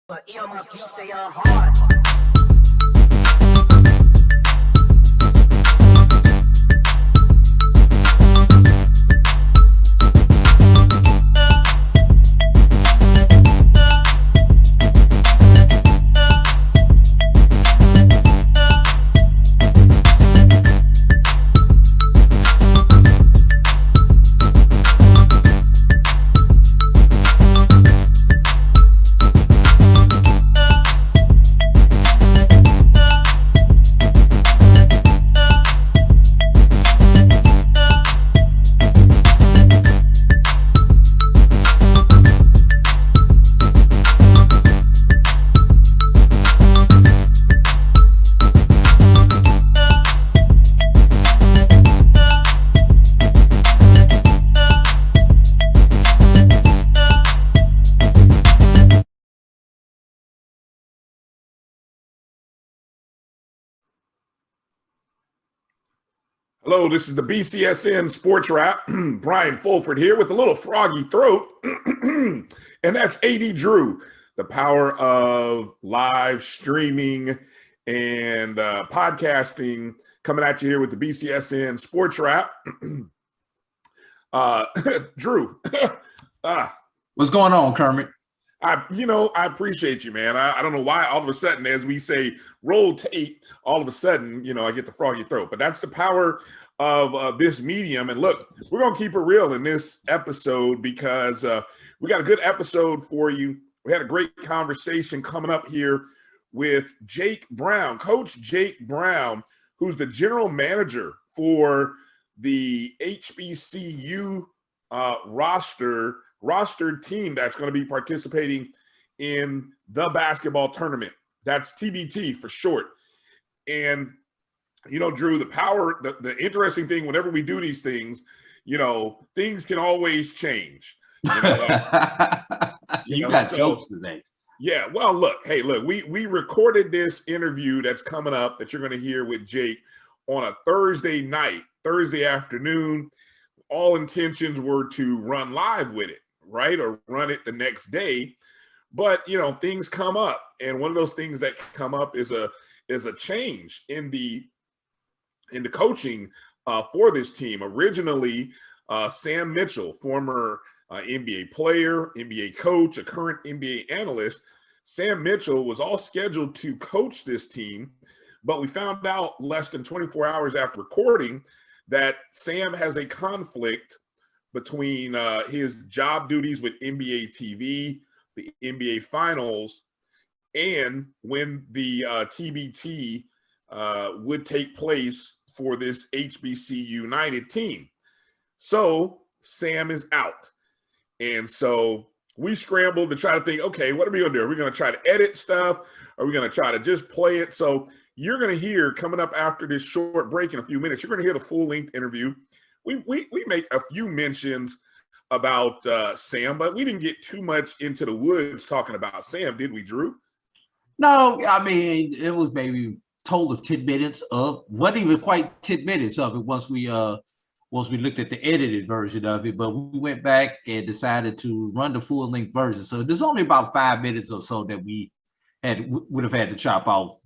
But my beats, they are hard. Hello, this is the BCSN SportsWrap. Brian Fulford here with a little froggy throat. And that's A.D. Drew, the power of live streaming and podcasting, coming at you here with the BCSN SportsWrap. Drew. What's going on, Kermit? I appreciate you, man. I don't know why all of a sudden, as we say, roll tape, all of a sudden, I get the froggy throat. But that's the power of this medium. And look, we're going to keep it real in this episode because we got a good episode for you. We had a great conversation coming up here with Jake Brown, Coach Jake Brown, who's the general manager for the HBCU rostered team that's going to be participating in the basketball tournament. That's TBT for short. And, Drew, the interesting thing, whenever we do these things, things can always change. You got jokes today. Yeah. Well, look, we recorded this interview that's coming up that you're going to hear with Jake on a Thursday afternoon. All intentions were to run live with it, right? Or run it the next day. But, things come up. And one of those things that come up is a change in the coaching for this team. Originally, Sam Mitchell, former NBA player, NBA coach, a current NBA analyst, Sam Mitchell was all scheduled to coach this team, but we found out less than 24 hours after recording that Sam has a conflict between his job duties with NBATV, the NBA Finals, and when the TBT would take place for this HBCUnited team. So Sam is out. And so we scrambled to try to think, okay, what are we going to do? Are we going to try to edit stuff? Are we going to try to just play it? So you're going to hear, coming up after this short break in a few minutes, you're going to hear the full-length interview. We make a few mentions about Sam, but we didn't get too much into the woods talking about Sam, did we, Drew? No, I mean, it was maybe told of tidbits of, wasn't even quite tidbits of it once we looked at the edited version of it, but we went back and decided to run the full-length version. So there's only about 5 minutes or so that we would have had to chop off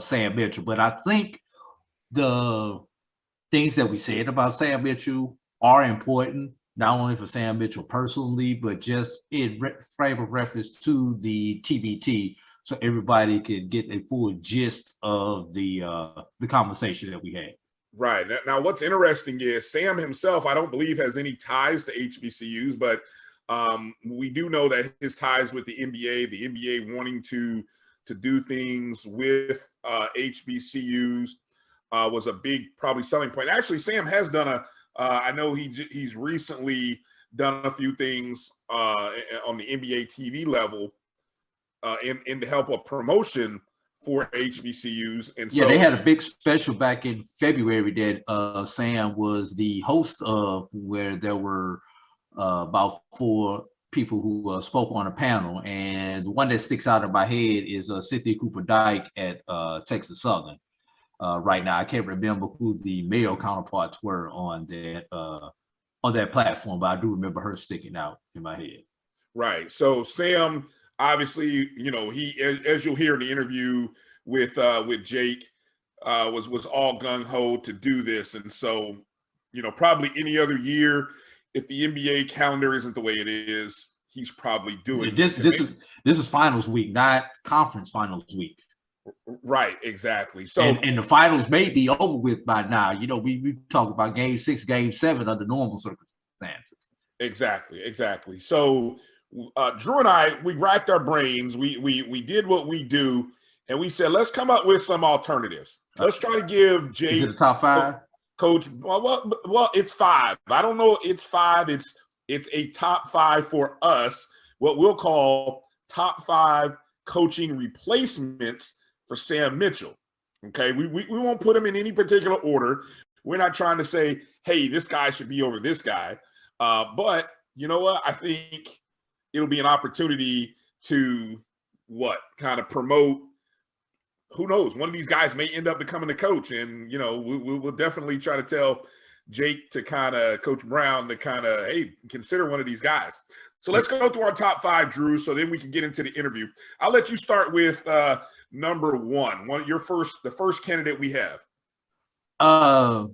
Sam Mitchell. But I think the things that we said about Sam Mitchell are important, not only for Sam Mitchell personally, but just in frame of reference to the TBT, so everybody can get a full gist of the conversation that we had. Right. Now, what's interesting is Sam himself, I don't believe, has any ties to HBCUs, but we do know that his ties with the NBA wanting to do things with HBCUs was a big probably selling point. Actually, Sam has done I know he's recently done a few things on the NBA TV level in the help of promotion for HBCUs. And so, they had a big special back in February that Sam was the host of, where there were about 4 people who spoke on a panel. And the one that sticks out in my head is Cynthia Cooper Dyke at Texas Southern. Right now, I can't remember who the male counterparts were on that platform, but I do remember her sticking out in my head. Right. So Sam obviously, you know, he, as you'll hear in the interview with Jake, was all gung ho to do this, and so, you know, probably any other year, if the NBA calendar isn't the way it is, he's probably doing this is finals week, not conference finals week. Right, exactly. So and the finals may be over with by now. You know, we talk about game 6, game 7 under normal circumstances. Exactly. So Drew and I, we racked our brains. We did what we do, and we said, let's come up with some alternatives. Let's try to give Jake. Is it the top 5? Coach, well, it's 5. I don't know. It's 5. It's a top 5 for us. What we'll call top 5 coaching replacements for Sam Mitchell. Okay, we won't put him in any particular order. We're not trying to say, hey, this guy should be over this guy. But you know what? I think it'll be an opportunity to kind of promote. Who knows? One of these guys may end up becoming a coach, and you know, we'll definitely try to tell Jake to kind of Coach Brown to kind of, hey, consider one of these guys. So let's go through our top 5, Drew, so then we can get into the interview. I'll let you start with number 1. The first candidate we have. Well,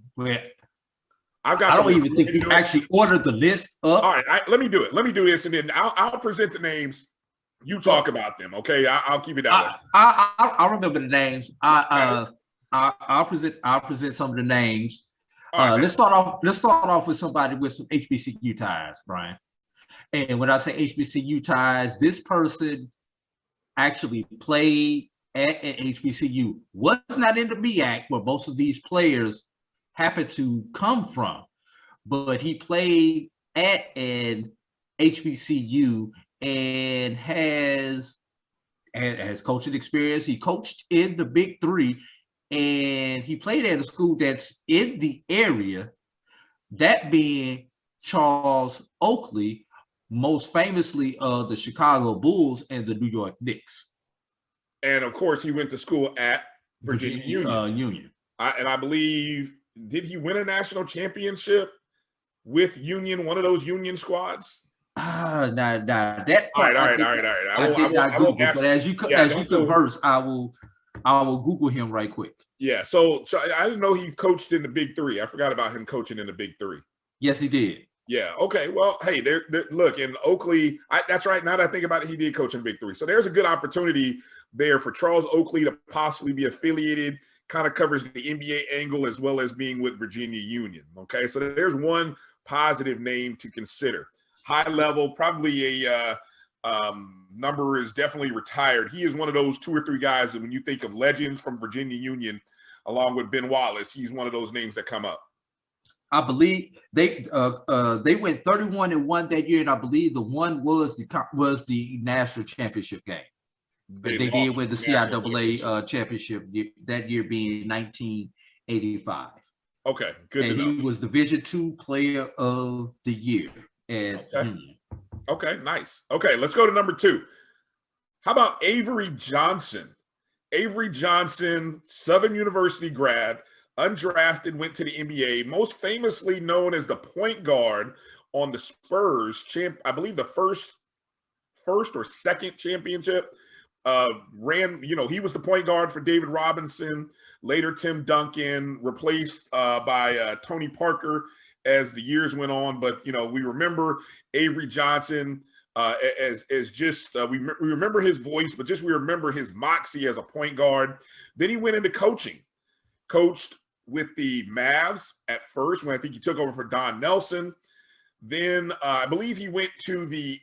I don't even think you actually ordered the list up. All right, let me do it. Let me do this, and then I'll present the names. You talk about them, okay? I'll keep it that way. I remember the names. I'll present some of the names. Right, let's start off with somebody with some HBCU ties, Brian. And when I say HBCU ties, this person actually played at an HBCU. Was not in the MEAC, where most of these players happen to come from, but he played at an HBCU and has coaching experience. He coached in the Big 3, and he played at a school that's in the area, that being Charles Oakley, most famously of the Chicago Bulls and the New York Knicks. And of course, he went to school at Virginia Union. I believe, did he win a national championship with Union, one of those Union squads? That all right. I won't ask, but as you converse, I will Google him right quick. Yeah, so I didn't know he coached in the Big 3. I forgot about him coaching in the Big 3. Yes, he did. Yeah. Okay. Well, hey, look, in Oakley, that's right. Now that I think about it, he did coach in Big 3. So there's a good opportunity there for Charles Oakley to possibly be affiliated. Kind of covers the NBA angle as well as being with Virginia Union. Okay. So there's one positive name to consider. High level, probably a number is definitely retired. He is one of those 2 or 3 guys that when you think of legends from Virginia Union, along with Ben Wallace, he's one of those names that come up. I believe they went 31-1 that year, and I believe the one was the national championship game. They did win the CIAA championship that year, being 1985. Okay, good. And he was Division II Player of the Year at Union. Okay, nice. Okay, let's go to number 2. How about Avery Johnson? Avery Johnson, Southern University grad, undrafted, went to the NBA, most famously known as the point guard on the Spurs I believe the first or second championship. He was the point guard for David Robinson, later Tim Duncan, replaced by Tony Parker as the years went on. But, you know, we remember Avery Johnson as just, we remember his voice, but just we remember his moxie as a point guard. Then he went into coaching, coached with the Mavs at first, when I think he took over for Don Nelson. Then I believe he went to the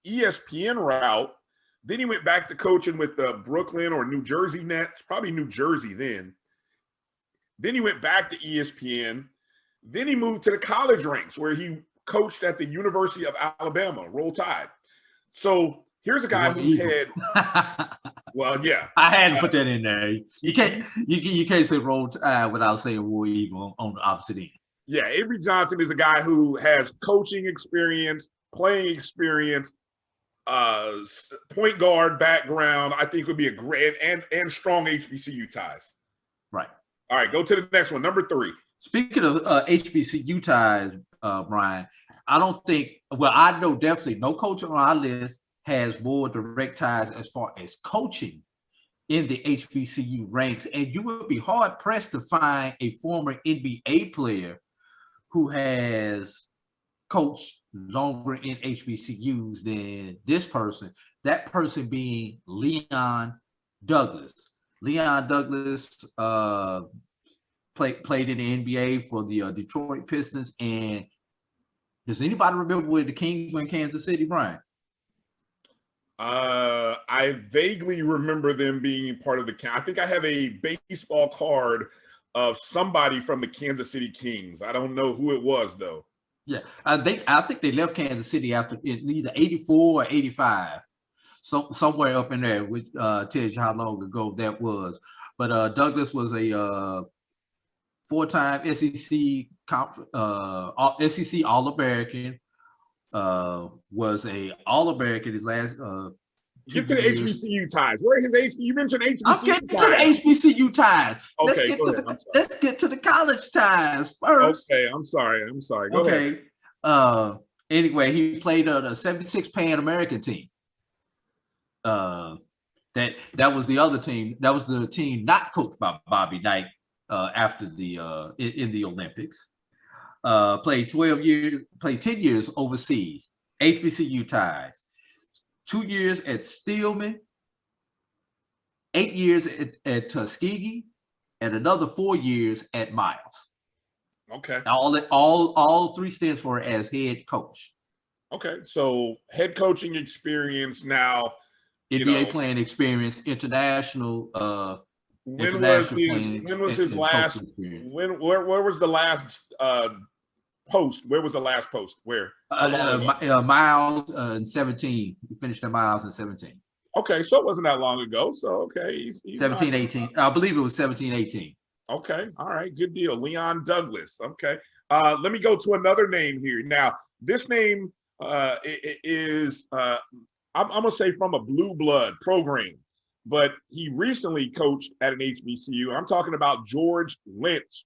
ESPN route. Then he went back to coaching with the Brooklyn or New Jersey Nets, probably New Jersey then. Then he went back to ESPN. Then he moved to the college ranks, where he coached at the University of Alabama, Roll Tide. So here's a guy who's had, well, yeah. I had to put that in there. You can't say Roll Tide without saying War Eagle on the opposite end. Yeah, Avery Johnson is a guy who has coaching experience, playing experience, point guard background. I think would be a great and strong HBCU ties. Right. All right, go to the next one, number 3. Speaking of HBCU ties, Brian, I don't think, well, I know definitely no coach on our list has more direct ties as far as coaching in the HBCU ranks. And you would be hard pressed to find a former NBA player who has coached longer in HBCUs than this person, that person being Leon Douglas. Leon Douglas played in the NBA for the Detroit Pistons. And does anybody remember where the Kings were in Kansas City, Brian? I vaguely remember them being part of the. I think I have a baseball card of somebody from the Kansas City Kings. I don't know who it was though. Yeah, I think they left Kansas City after either 84 or 85, so somewhere up in there, which tells you how long ago that was. But Douglas was a four-time SEC All-American. Was a All-American his last. Get to the HBCU ties. Where are his You mentioned HBCU. I'm getting to the HBCU ties. Okay, let's get to the college ties first. Okay, I'm sorry. Go ahead. Anyway, he played on the 76 Pan American team. That was the other team. That was the team not coached by Bobby Knight after the in the Olympics. Played 10 years overseas. HBCU ties. 2 years at Stillman, 8 years at Tuskegee, and another 4 years at Miles. Okay. All three stints were as head coach. Okay, so head coaching experience now. NBA playing experience, international. When was his last? Where was the last post? Where was the last post? Where? Miles in 17. He finished at Miles in 17. Okay, so it wasn't that long ago. So okay, he's 17, 18. I believe it was 17, 18. Okay, all right, good deal. Leon Douglas. Okay, let me go to another name here. Now, this name is I'm gonna say from a blue blood program, but he recently coached at an HBCU. I'm talking about George Lynch,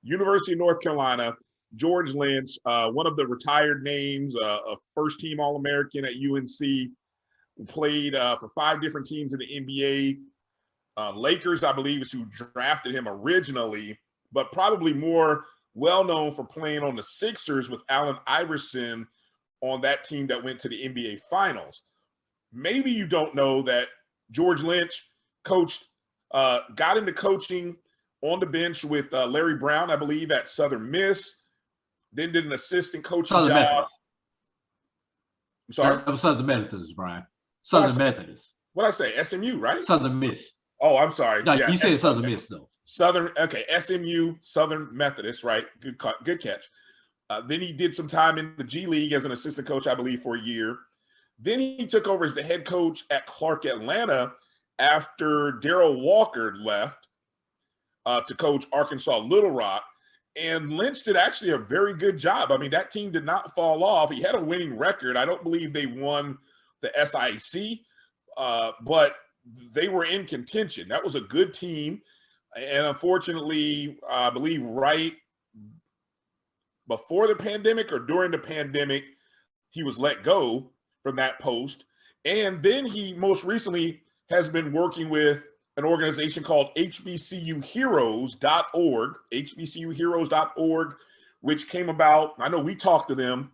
University of North Carolina. George Lynch, one of the retired names, a first-team All-American at UNC, played for 5 different teams in the NBA. Lakers, I believe, is who drafted him originally, but probably more well-known for playing on the Sixers with Allen Iverson on that team that went to the NBA Finals. Maybe you don't know that George Lynch coached, got into coaching on the bench with Larry Brown, I believe, at Southern Miss. Then did an assistant coaching job. Methodist. I'm sorry? That was Southern Methodist, Brian. Southern Methodist. What'd I say? SMU, right? Southern Miss. Oh, I'm sorry. No, you said Southern Miss, though. Okay, SMU, Southern Methodist, right? Good catch. Then he did some time in the G League as an assistant coach, I believe, for a year. Then he took over as the head coach at Clark Atlanta after Darrell Walker left to coach Arkansas Little Rock. And Lynch did actually a very good job. I mean, that team did not fall off. He had a winning record. I don't believe they won the SIC, but they were in contention. That was a good team. And unfortunately, I believe right before the pandemic or during the pandemic, he was let go from that post. And then he most recently has been working with an organization called HBCUheroes.org, which came about, I know we talked to them,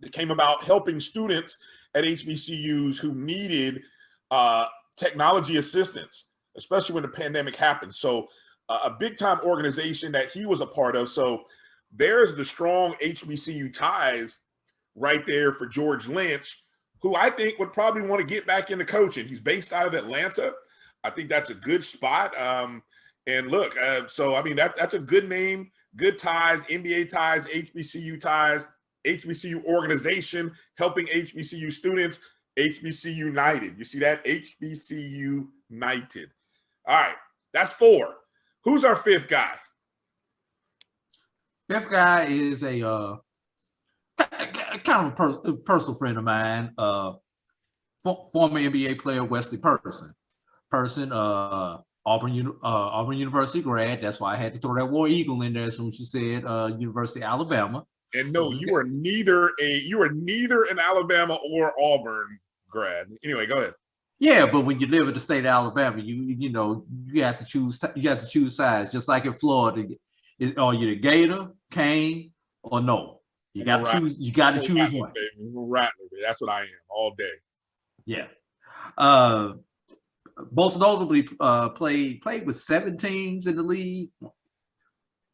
it came about helping students at HBCUs who needed technology assistance, especially when the pandemic happened. So a big time organization that he was a part of. So there's the strong HBCU ties right there for George Lynch, who I think would probably want to get back into coaching. He's based out of Atlanta. I think that's a good spot. And look, so I mean, that's a good name, good ties, NBA ties, HBCU ties, HBCU organization, helping HBCU students, HBCUnited. You see that? HBCUnited. All right, that's 4. Who's our 5th guy? 5th guy is a kind of a personal friend of mine, former NBA player Wesley Person, Auburn University grad. That's why I had to throw that War Eagle in there as soon as she said University of Alabama. And no, you are neither an Alabama or Auburn grad. Anyway, go ahead. Yeah, but when you live in the state of Alabama, you have to choose. You have to choose sides, just like in Florida. Are you the Gator, Cane, or no? You got to choose. You got to choose one. Rattler, that's what I am all day. Yeah. Most notably, played with 7 teams in the league,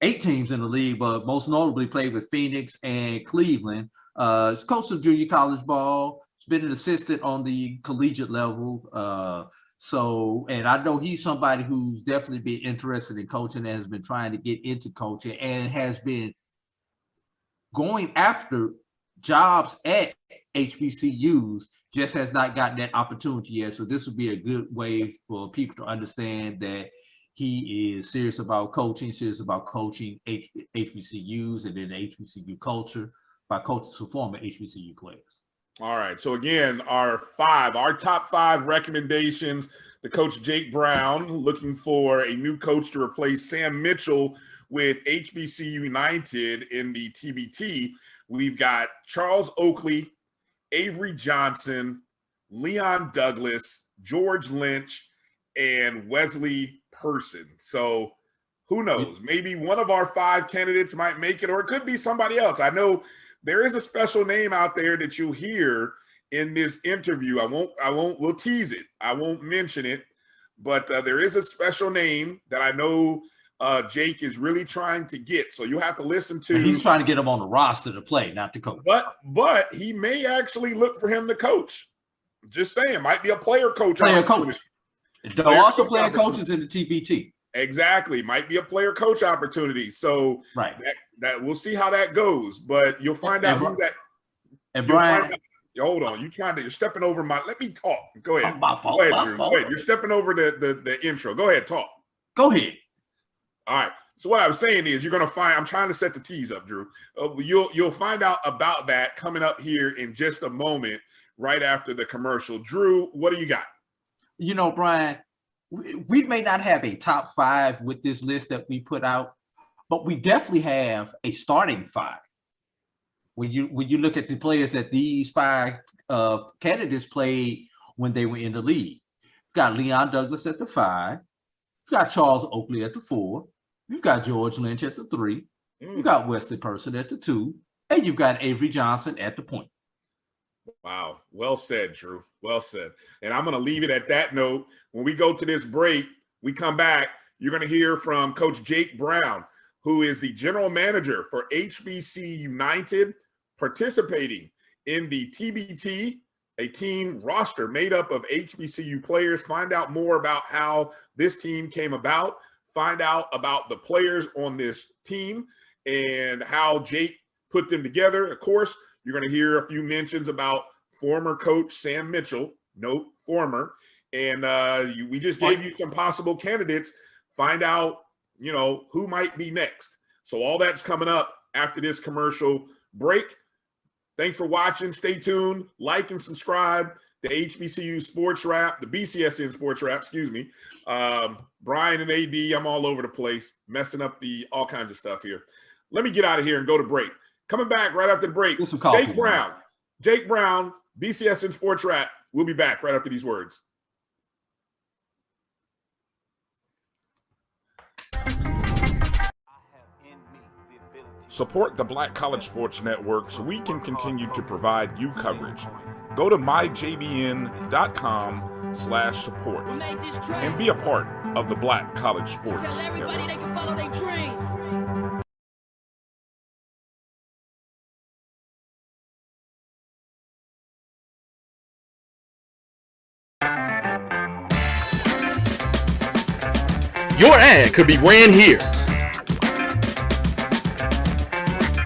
8 teams in the league, but most notably played with Phoenix and Cleveland. He's coached some junior college ball. He's been an assistant on the collegiate level. And I know he's somebody who's definitely been interested in coaching and has been trying to get into coaching and has been going after jobs at HBCUs, just has not gotten that opportunity yet. So this would be a good way for people to understand that he is serious about coaching HBCUs and then the HBCU culture by coaching some former HBCU players. All right. So again, our top 5 recommendations. The coach Jake Brown looking for a new coach to replace Sam Mitchell with HBCUnited in the TBT. We've got Charles Oakley, Avery Johnson, Leon Douglas, George Lynch, and Wesley Person. So who knows? Maybe one of our 5 candidates might make it, or it could be somebody else. I know there is a special name out there that you'll hear in this interview. We'll tease it. I won't mention it, but there is a special name that I know Jake is really trying to get. So you have to listen to. And he's trying to get him on the roster to play, not to coach. But he may actually look for him to coach. Just saying, might be a player coach. Player coach. There are also player coaches in the TBT. Exactly, might be a player coach opportunity. So right, that we'll see how that goes. But you'll find out who that. And Bryan, hold on, you're stepping over my. Let me talk. Go ahead. Go ahead, Drew. Go ahead. You're stepping over the intro. Go ahead, talk. Go ahead. All right. So what I was saying is you're going to find, I'm trying to set the tease up, Drew. You'll find out about that coming up here in just a moment, right after the commercial. Drew, what do you got? Bryan, we may not have a top 5 with this list that we put out, but we definitely have a starting 5. When you look at the players that these 5 candidates played when they were in the league. You've got Leon Douglas at the 5. You've got Charles Oakley at the 4. You've got George Lynch at the 3. You've got Wesley Person at the 2. And you've got Avery Johnson at the point. Wow. Well said, Drew. Well said. And I'm going to leave it at that note. When we go to this break, we come back, you're going to hear from Coach Jake Brown, who is the general manager for HBCUnited, participating in the TBT, a team roster made up of HBCU players. Find out more about how this team came about. Find out about the players on this team and how Jake put them together. Of course, you're going to hear a few mentions about former coach Sam Mitchell. Note, former. And we just gave you some possible candidates. Find out, who might be next. So all that's coming up after this commercial break. Thanks for watching. Stay tuned. Like and subscribe to HBCU Sports Wrap, the BCSN Sports Wrap, excuse me. Bryan and A.D., I'm all over the place, messing up all kinds of stuff here. Let me get out of here and go to break. Coming back right after the break, Jake Brown, BCSN Sports Wrap. We'll be back right after these words. Support the Black College Sports Network so we can continue to provide you coverage. Go to myjbn.com/support and be a part of the Black College Sports Tell everybody they can follow their dreams. Your ad could be ran here.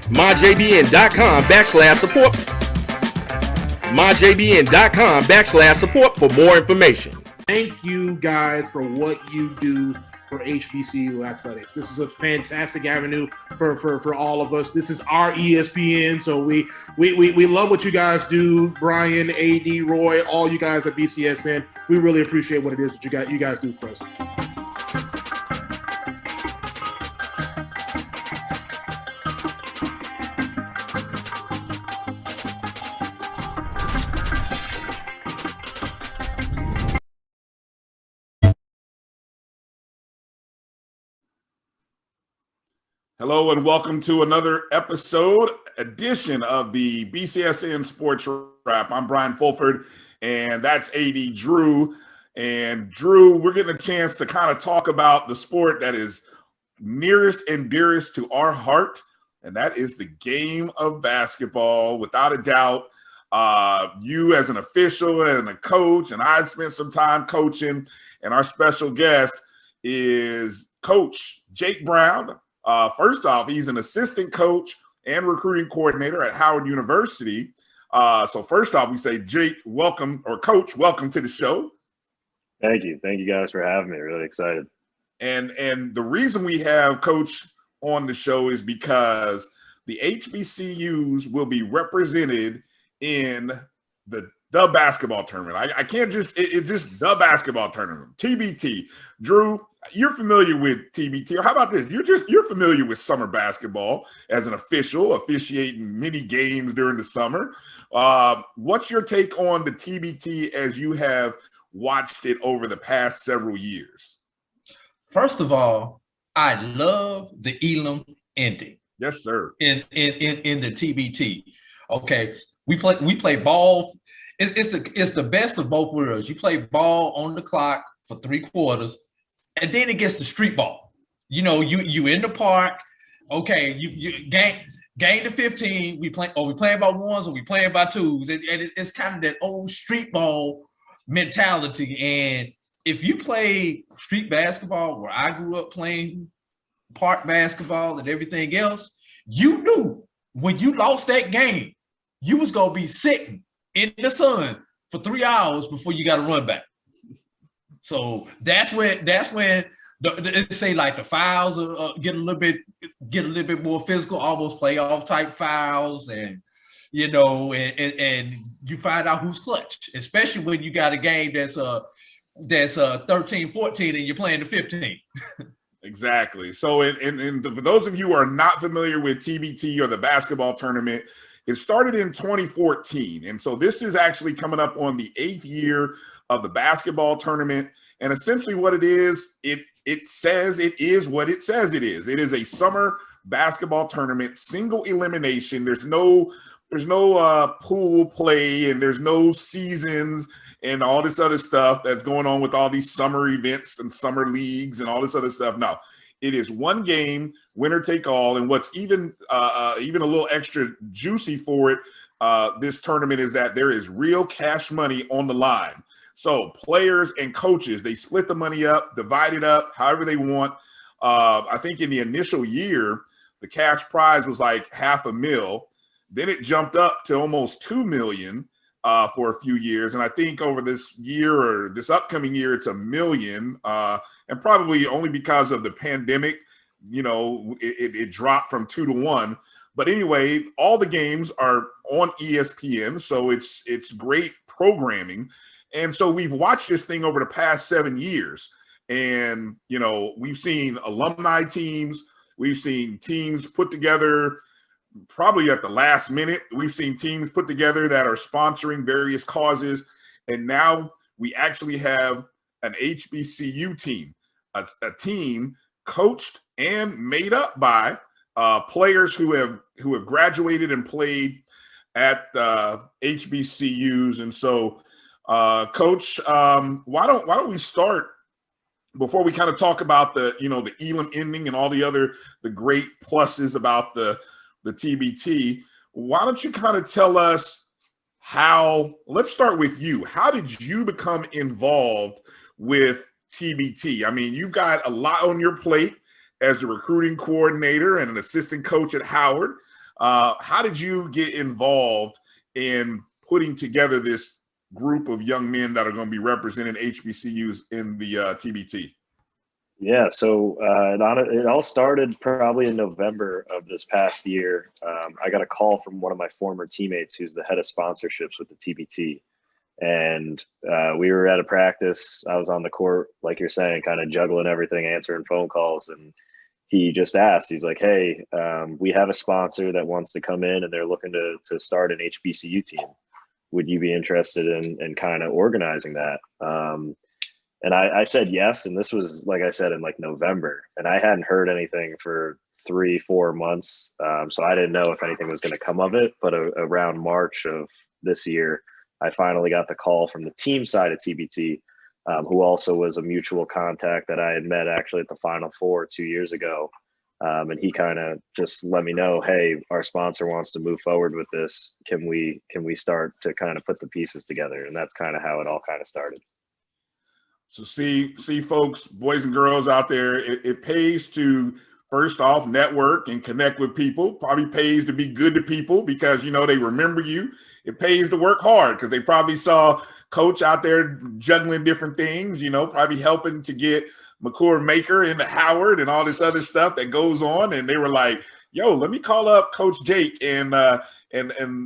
myjbn.com/support. myjbn.com/support for more information. Thank you guys for what you do for HBCU athletics. This is a fantastic avenue for all of us. This is our ESPN, so we love what you guys do. Bryan, A.D., Roy, all you guys at BCSN. We really appreciate what it is that you guys do for us. Hello and welcome to another edition of the BCSN Sports Wrap. I'm Brian Fulford, and that's AD Drew. And Drew, we're getting a chance to kind of talk about the sport that is nearest and dearest to our heart, and that is the game of basketball. Without a doubt, you as an official and a coach, and I've spent some time coaching, and our special guest is Coach Jake Brown. First off, he's an assistant coach and recruiting coordinator at Howard University. So first off, we say, Jake, welcome, or Coach, welcome to the show. Thank you. Thank you guys for having me. Really excited. And the reason we have Coach on the show is because the HBCUs will be represented in the basketball tournament. I can't just, it's just the basketball tournament, TBT. Drew, you're familiar with TBT, or how about this? You're familiar with summer basketball as an official, officiating many games during the summer. What's your take on the TBT as you have watched it over the past several years? First of all, I love the Elam ending. Yes, sir. In the TBT. Okay, we play ball. It's the best of both worlds. You play ball on the clock for 3 quarters, and then it gets to street ball. You know, you in the park. Okay, you game to 15. We playing by ones or we playing by twos, and it's kind of that old street ball mentality. And if you play street basketball, where I grew up playing park basketball and everything else, you knew when you lost that game, you was gonna be sitting in the sun for 3 hours before you got to run back. So that's when they say like the fouls get a little bit more physical, almost playoff type fouls, and you know, and you find out who's clutch, especially when you got a game that's 13-14 and you're playing the 15. Exactly. So, and for those of you who are not familiar with TBT or the basketball tournament, it started in 2014. And so this is actually coming up on the 8th year of the basketball tournament. And essentially what it is, it says it is what it says it is. It is a summer basketball tournament, single elimination. There's no pool play, and there's no seasons and all this other stuff that's going on with all these summer events and summer leagues and all this other stuff. No, it is one game, winner take all. And what's even a little extra juicy for it, this tournament, is that there is real cash money on the line. So players and coaches, they split the money up, divide it up however they want. I think in the initial year, the cash prize was like $500,000. Then it jumped up to almost $2 million for a few years. And I think over this year or this upcoming year, it's $1 million. And probably only because of the pandemic, you know, it dropped from 2 to 1. But anyway, all the games are on ESPN, so it's great programming. And so we've watched this thing over the past 7 years. And, you know, we've seen alumni teams. We've seen teams put together probably at the last minute. We've seen teams put together that are sponsoring various causes. And now we actually have an HBCU team, a team coached and made up by players who have graduated and played at HBCUs. And so, Coach, why don't we start, before we kind of talk about the Elam ending and all the great pluses about the TBT, why don't you kind of tell us let's start with you. How did you become involved with TBT? I mean, you've got a lot on your plate as the recruiting coordinator and an assistant coach at Howard. How did you get involved in putting together this group of young men that are going to be representing HBCUs in the TBT? Yeah, so it all started probably in November of this past year. I got a call from one of my former teammates who's the head of sponsorships with the TBT. And we were at a practice. I was on the court, like you're saying, kind of juggling everything, answering phone calls. And he just asked, he's like, hey, we have a sponsor that wants to come in and they're looking to start an HBCU team. Would you be interested in kind of organizing that? And I said yes. And this was, like I said, in like November. And I hadn't heard anything for 3-4 months. So I didn't know if anything was going to come of it. But around March of this year, I finally got the call from the team side of TBT, who also was a mutual contact that I had met actually at the Final Four 2 years ago. And he kind of just let me know, hey, our sponsor wants to move forward with this. Can we start to kind of put the pieces together? And that's kind of how it all kind of started. So see, folks, boys and girls out there, it pays to first off network and connect with people. Probably pays to be good to people because, you know, they remember you. It pays to work hard because they probably saw Coach out there juggling different things, you know, probably helping to get McClure Maker into Howard and all this other stuff that goes on. And they were like, yo, let me call up Coach Jake and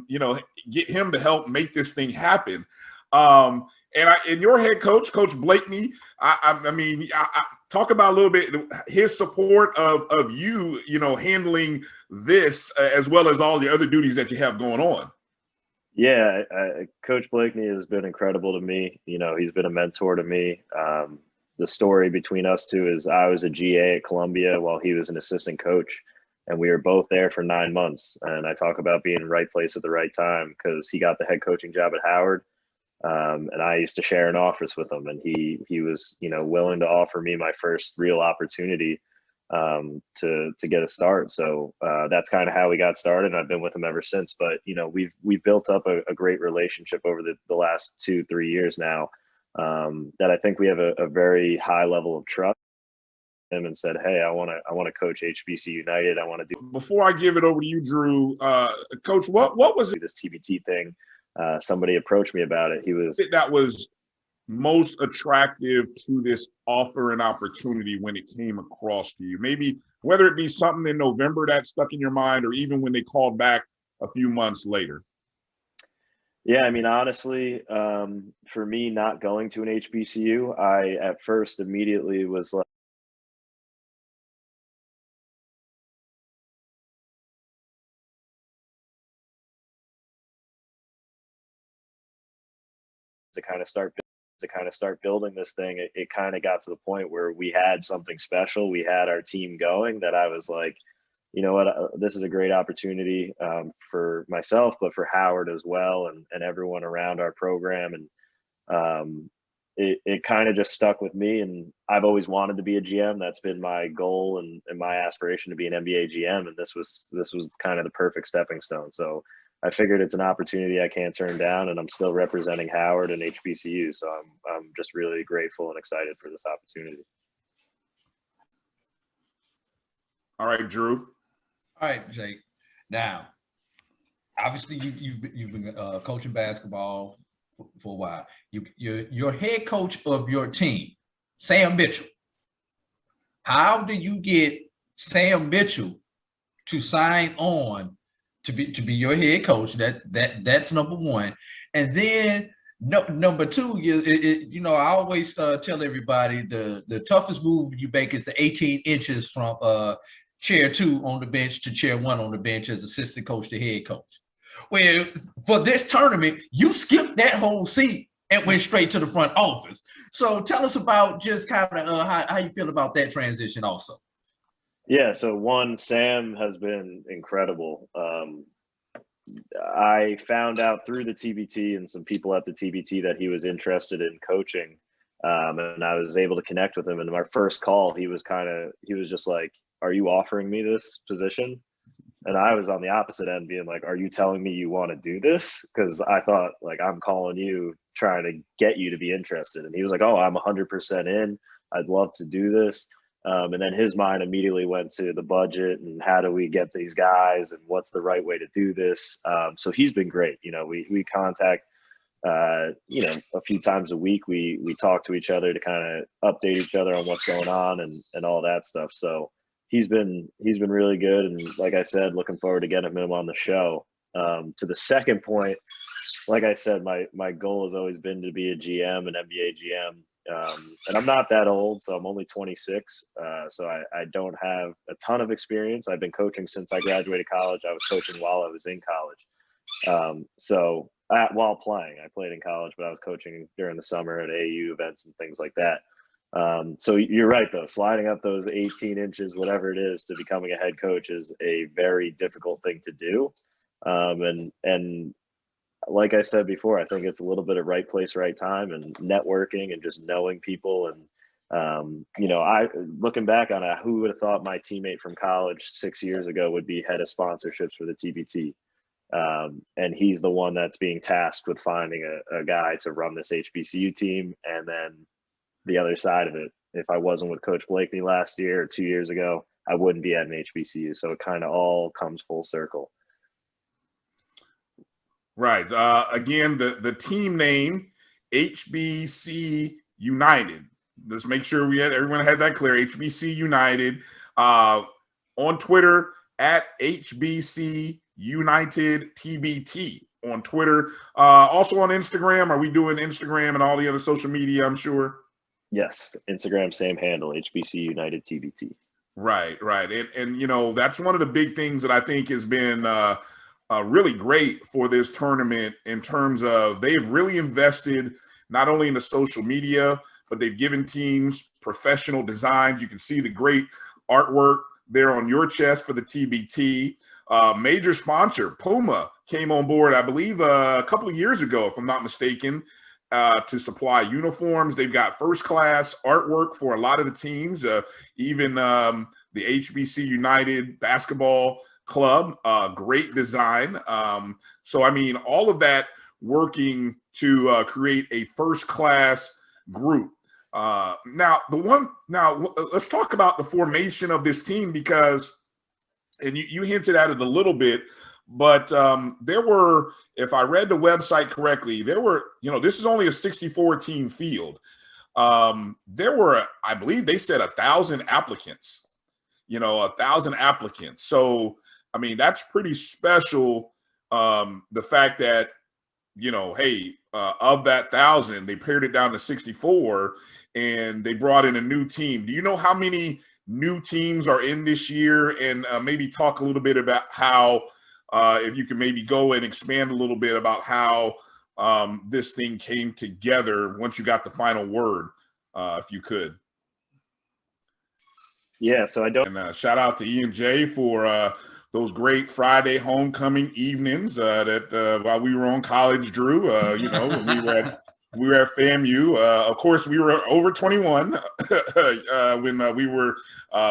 you know, get him to help make this thing happen. And your head coach, Coach Blakeney, I mean, talk about a little bit his support of you, you know, handling this as well as all the other duties that you have going on. Yeah, Coach Blakeney has been incredible to me. You know, he's been a mentor to me. The story between us two is I was a GA at Columbia while he was an assistant coach, and we were both there for 9 months. And I talk about being in the right place at the right time because he got the head coaching job at Howard. And I used to share an office with him, and he was, you know, willing to offer me my first real opportunity to get a start. So that's kind of how we got started. And I've been with him ever since. But, you know, we've built up a great relationship over the last 2-3 years now, that I think we have a very high level of trust in him and said, hey, I want to coach HBCUnited. I want to do. Before I give it over to you, Drew, Coach, what was it? This TBT thing? Somebody approached me about it. That was most attractive to this offer and opportunity when it came across to you? Maybe whether it be something in November that stuck in your mind or even when they called back a few months later. Yeah, I mean, honestly, for me not going to an HBCU, I at first immediately was like, to kind of start building this thing. It kind of got to the point where we had something special. We had our team going that I was like, you know what, this is a great opportunity for myself, but for Howard as well, and everyone around our program. And it kind of just stuck with me. And I've always wanted to be a GM. That's been my goal and my aspiration to be an NBA GM. And this was kind of the perfect stepping stone. So I figured it's an opportunity I can't turn down, and I'm still representing Howard and HBCU. So I'm just really grateful and excited for this opportunity. All right, Drew. All right, Jake. Now, obviously, you've been coaching basketball for a while. You're head coach of your team, Sam Mitchell. How do you get Sam Mitchell to sign on to be your head coach? That's number one. And then number two, you know, I always tell everybody the toughest move you make is the 18 inches from chair 2 on the bench to chair 1 on the bench as assistant coach to head coach. Well, for this tournament, you skipped that whole seat and went straight to the front office. So tell us about just kind of how you feel about that transition also. Yeah, so one, Sam has been incredible. I found out through the TBT and some people at the TBT that he was interested in coaching, and I was able to connect with him. And our first call, he was just like, are you offering me this position? And I was on the opposite end being like, are you telling me you want to do this? Because I thought, like, I'm calling you trying to get you to be interested. And he was like, oh, I'm 100% in. I'd love to do this. And then his mind immediately went to the budget and how do we get these guys and what's the right way to do this. So he's been great. You know, we contact, you know, a few times a week. We talk to each other to kind of update each other on what's going on and all that stuff. So he's been really good. And like I said, looking forward to getting him on the show. To the second point, like I said, my goal has always been to be a GM, an NBA GM. And I'm not that old, so I'm only 26. So I don't have a ton of experience. I've been coaching since I graduated college. I was coaching while I was in college. While playing, I played in college, but I was coaching during the summer at AU events and things like that. So you're right, though. Sliding up those 18 inches, whatever it is, to becoming a head coach is a very difficult thing to do. And like I said before, I think it's a little bit of right place, right time, and networking and just knowing people. And I looking back on it, who would have thought my teammate from college 6 years ago would be head of sponsorships for the TBT? And he's the one that's being tasked with finding a guy to run this HBCU team. And then the other side of it, if I wasn't with Coach Blakeney last year or 2 years ago, I wouldn't be at an HBCU. So it kind of all comes full circle. Right. Again, the team name, HBCUnited. Let's make sure everyone had that clear. HBCUnited. On Twitter, at HBCUnited TBT on Twitter. Also on Instagram. Are we doing Instagram and all the other social media, I'm sure? Yes. Instagram, same handle, HBCUnited TBT. Right. And that's one of the big things that I think has been really great for this tournament in terms of they've really invested not only in the social media, but they've given teams professional designs. You can see the great artwork there on your chest for the TBT. Major sponsor, Puma, came on board, I believe, a couple of years ago, if I'm not mistaken, to supply uniforms. They've got first-class artwork for a lot of the teams, even the HBCUnited basketball club, great design. So, I mean, all of that working to create a first-class group. Now, let's talk about the formation of this team because, and you hinted at it a little bit, but there were, if I read the website correctly, there were, this is only a 64-team field. There were, I believe they said 1,000 applicants, 1,000 applicants. So, I mean, that's pretty special. The fact that, of that 1,000, they pared it down to 64 and they brought in a new team. Do you know how many new teams are in this year? And maybe talk a little bit about how, if you can maybe go and expand a little bit about how this thing came together once you got the final word, if you could. Yeah, so I don't. And shout out to E&J for those great Friday homecoming evenings that while we were on college, Drew, when we were at FAMU. Of course, we were over 21 when we were.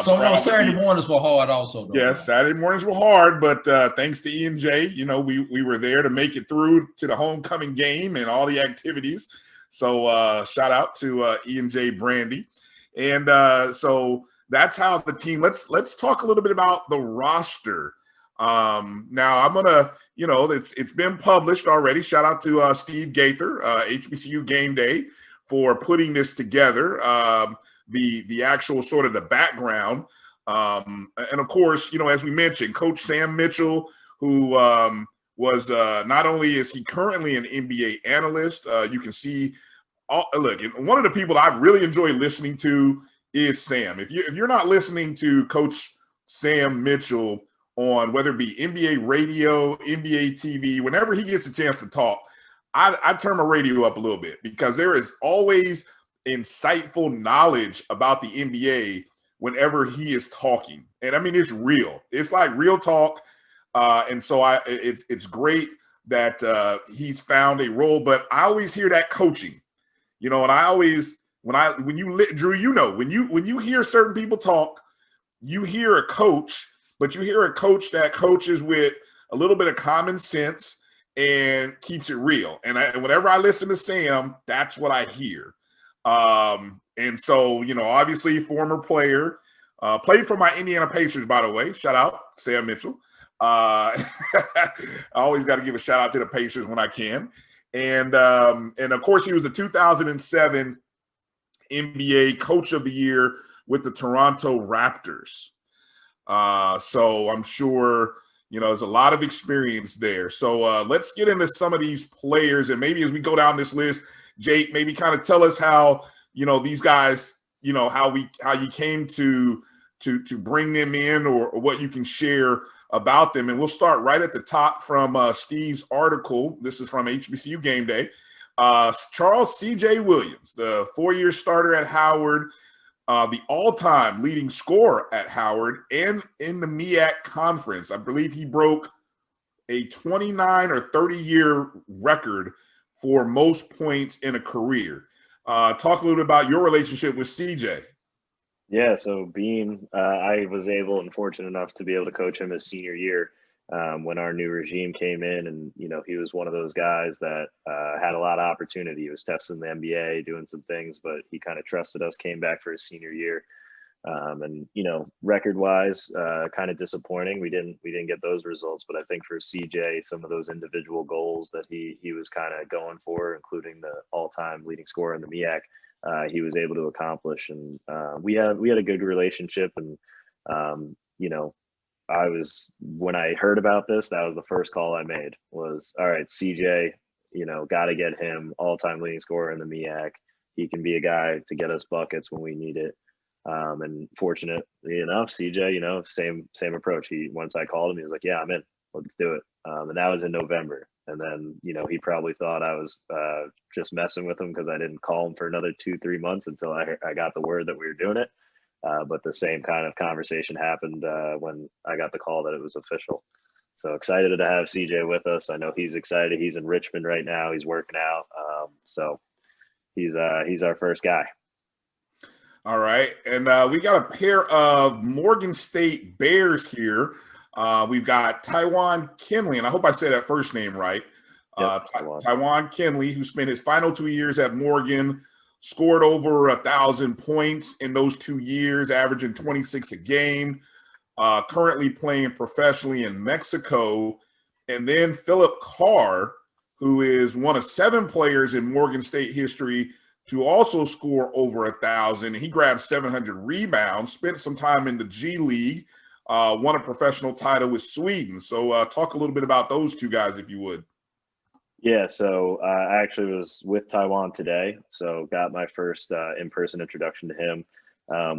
So those Saturday mornings were hard also, though. Yes, Saturday mornings were hard, but thanks to E&J, we were there to make it through to the homecoming game and all the activities. So shout out to E&J Brandy. And so that's how the team. Let's talk a little bit about the roster. Now I'm gonna, it's been published already. Shout out to Steve Gaither, HBCU Game Day, for putting this together. The actual sort of the background, and of course, as we mentioned, Coach Sam Mitchell, who was not only is he currently an NBA analyst, you can see. Look, one of the people I really enjoy listening to is Sam. If you're not listening to Coach Sam Mitchell on whether it be NBA radio, NBA TV, whenever he gets a chance to talk, I turn my radio up a little bit because there is always insightful knowledge about the NBA whenever he is talking. And I mean, it's real. It's like real talk. And so it's great that he's found a role, but I always hear that coaching, and I always, Drew, when you hear certain people talk, you hear a coach, but you hear a coach that coaches with a little bit of common sense and keeps it real. And whenever I listen to Sam, that's what I hear. And so, obviously former player, played for my Indiana Pacers, by the way. Shout out Sam Mitchell. I always got to give a shout out to the Pacers when I can. And of course, he was the 2007 NBA Coach of the Year with the Toronto Raptors. So I'm sure, there's a lot of experience there. So let's get into some of these players. And maybe as we go down this list, Jake, maybe kind of tell us how, these guys, how you came to bring them in or what you can share about them. And we'll start right at the top from Steve's article. This is from HBCU Game Day. Charles C.J. Williams, the 4-year starter at Howard, the all-time leading scorer at Howard and in the MEAC conference. I believe he broke a 29 or 30-year record for most points in a career. Talk a little bit about your relationship with CJ. Yeah, so I was able and fortunate enough to be able to coach him his senior year when our new regime came in. And, he was one of those guys that had a lot of opportunity. He was testing the NBA, doing some things, but he kind of trusted us, came back for his senior year. And, record-wise, kind of disappointing. We didn't get those results, but I think for CJ, some of those individual goals that he was kind of going for, including the all-time leading scorer in the MEAC, he was able to accomplish. And we had a good relationship. And when I heard about this, that was the first call I made was, all right, CJ, got to get him all-time leading scorer in the MEAC. He can be a guy to get us buckets when we need it. And fortunately enough, CJ, same approach. Once I called him, he was like, yeah, I'm in, let's do it. And that was in November. And then, he probably thought I was just messing with him because I didn't call him for another 2-3 months until I got the word that we were doing it. But the same kind of conversation happened when I got the call that it was official. So excited to have CJ with us. I know he's excited. He's in Richmond right now. He's working out. So he's our first guy. All right. And we got a pair of Morgan State Bears here. We've got Taiwan Kinley, and I hope I said that first name right. Yep, Taiwan Kinley, who spent his final 2 years at Morgan, scored over 1,000 points in those 2 years, averaging 26 a game, currently playing professionally in Mexico. And then Philip Carr, who is one of 7 players in Morgan State history to also score over 1,000. He grabbed 700 rebounds, spent some time in the G League, won a professional title with Sweden. So talk a little bit about those two guys, if you would. Yeah, so I actually was with Taiwan today, so got my first in-person introduction to him.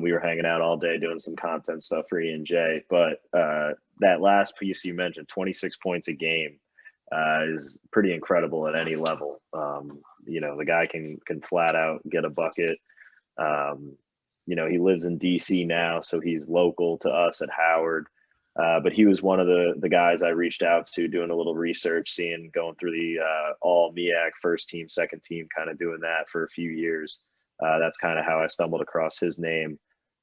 We were hanging out all day doing some content stuff for E&J, but that last piece you mentioned, 26 points a game, is pretty incredible at any level. The guy can flat out get a bucket. He lives in DC now, so he's local to us at Howard. But he was one of the guys I reached out to doing a little research, going through the all MEAC first team, second team, kind of doing that for a few years. That's kind of how I stumbled across his name.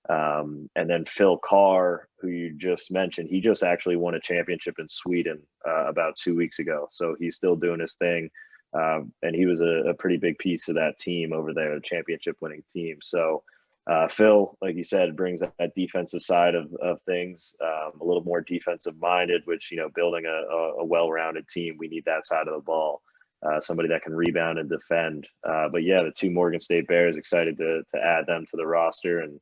And then Phil Carr, who you just mentioned, he just actually won a championship in Sweden about 2 weeks ago. So he's still doing his thing. And he was a pretty big piece of that team over there, a championship winning team. So Phil, like you said, brings that defensive side of things, a little more defensive minded, which, building a well-rounded team, we need that side of the ball, somebody that can rebound and defend. But yeah, the 2 Morgan State Bears, excited to add them to the roster. And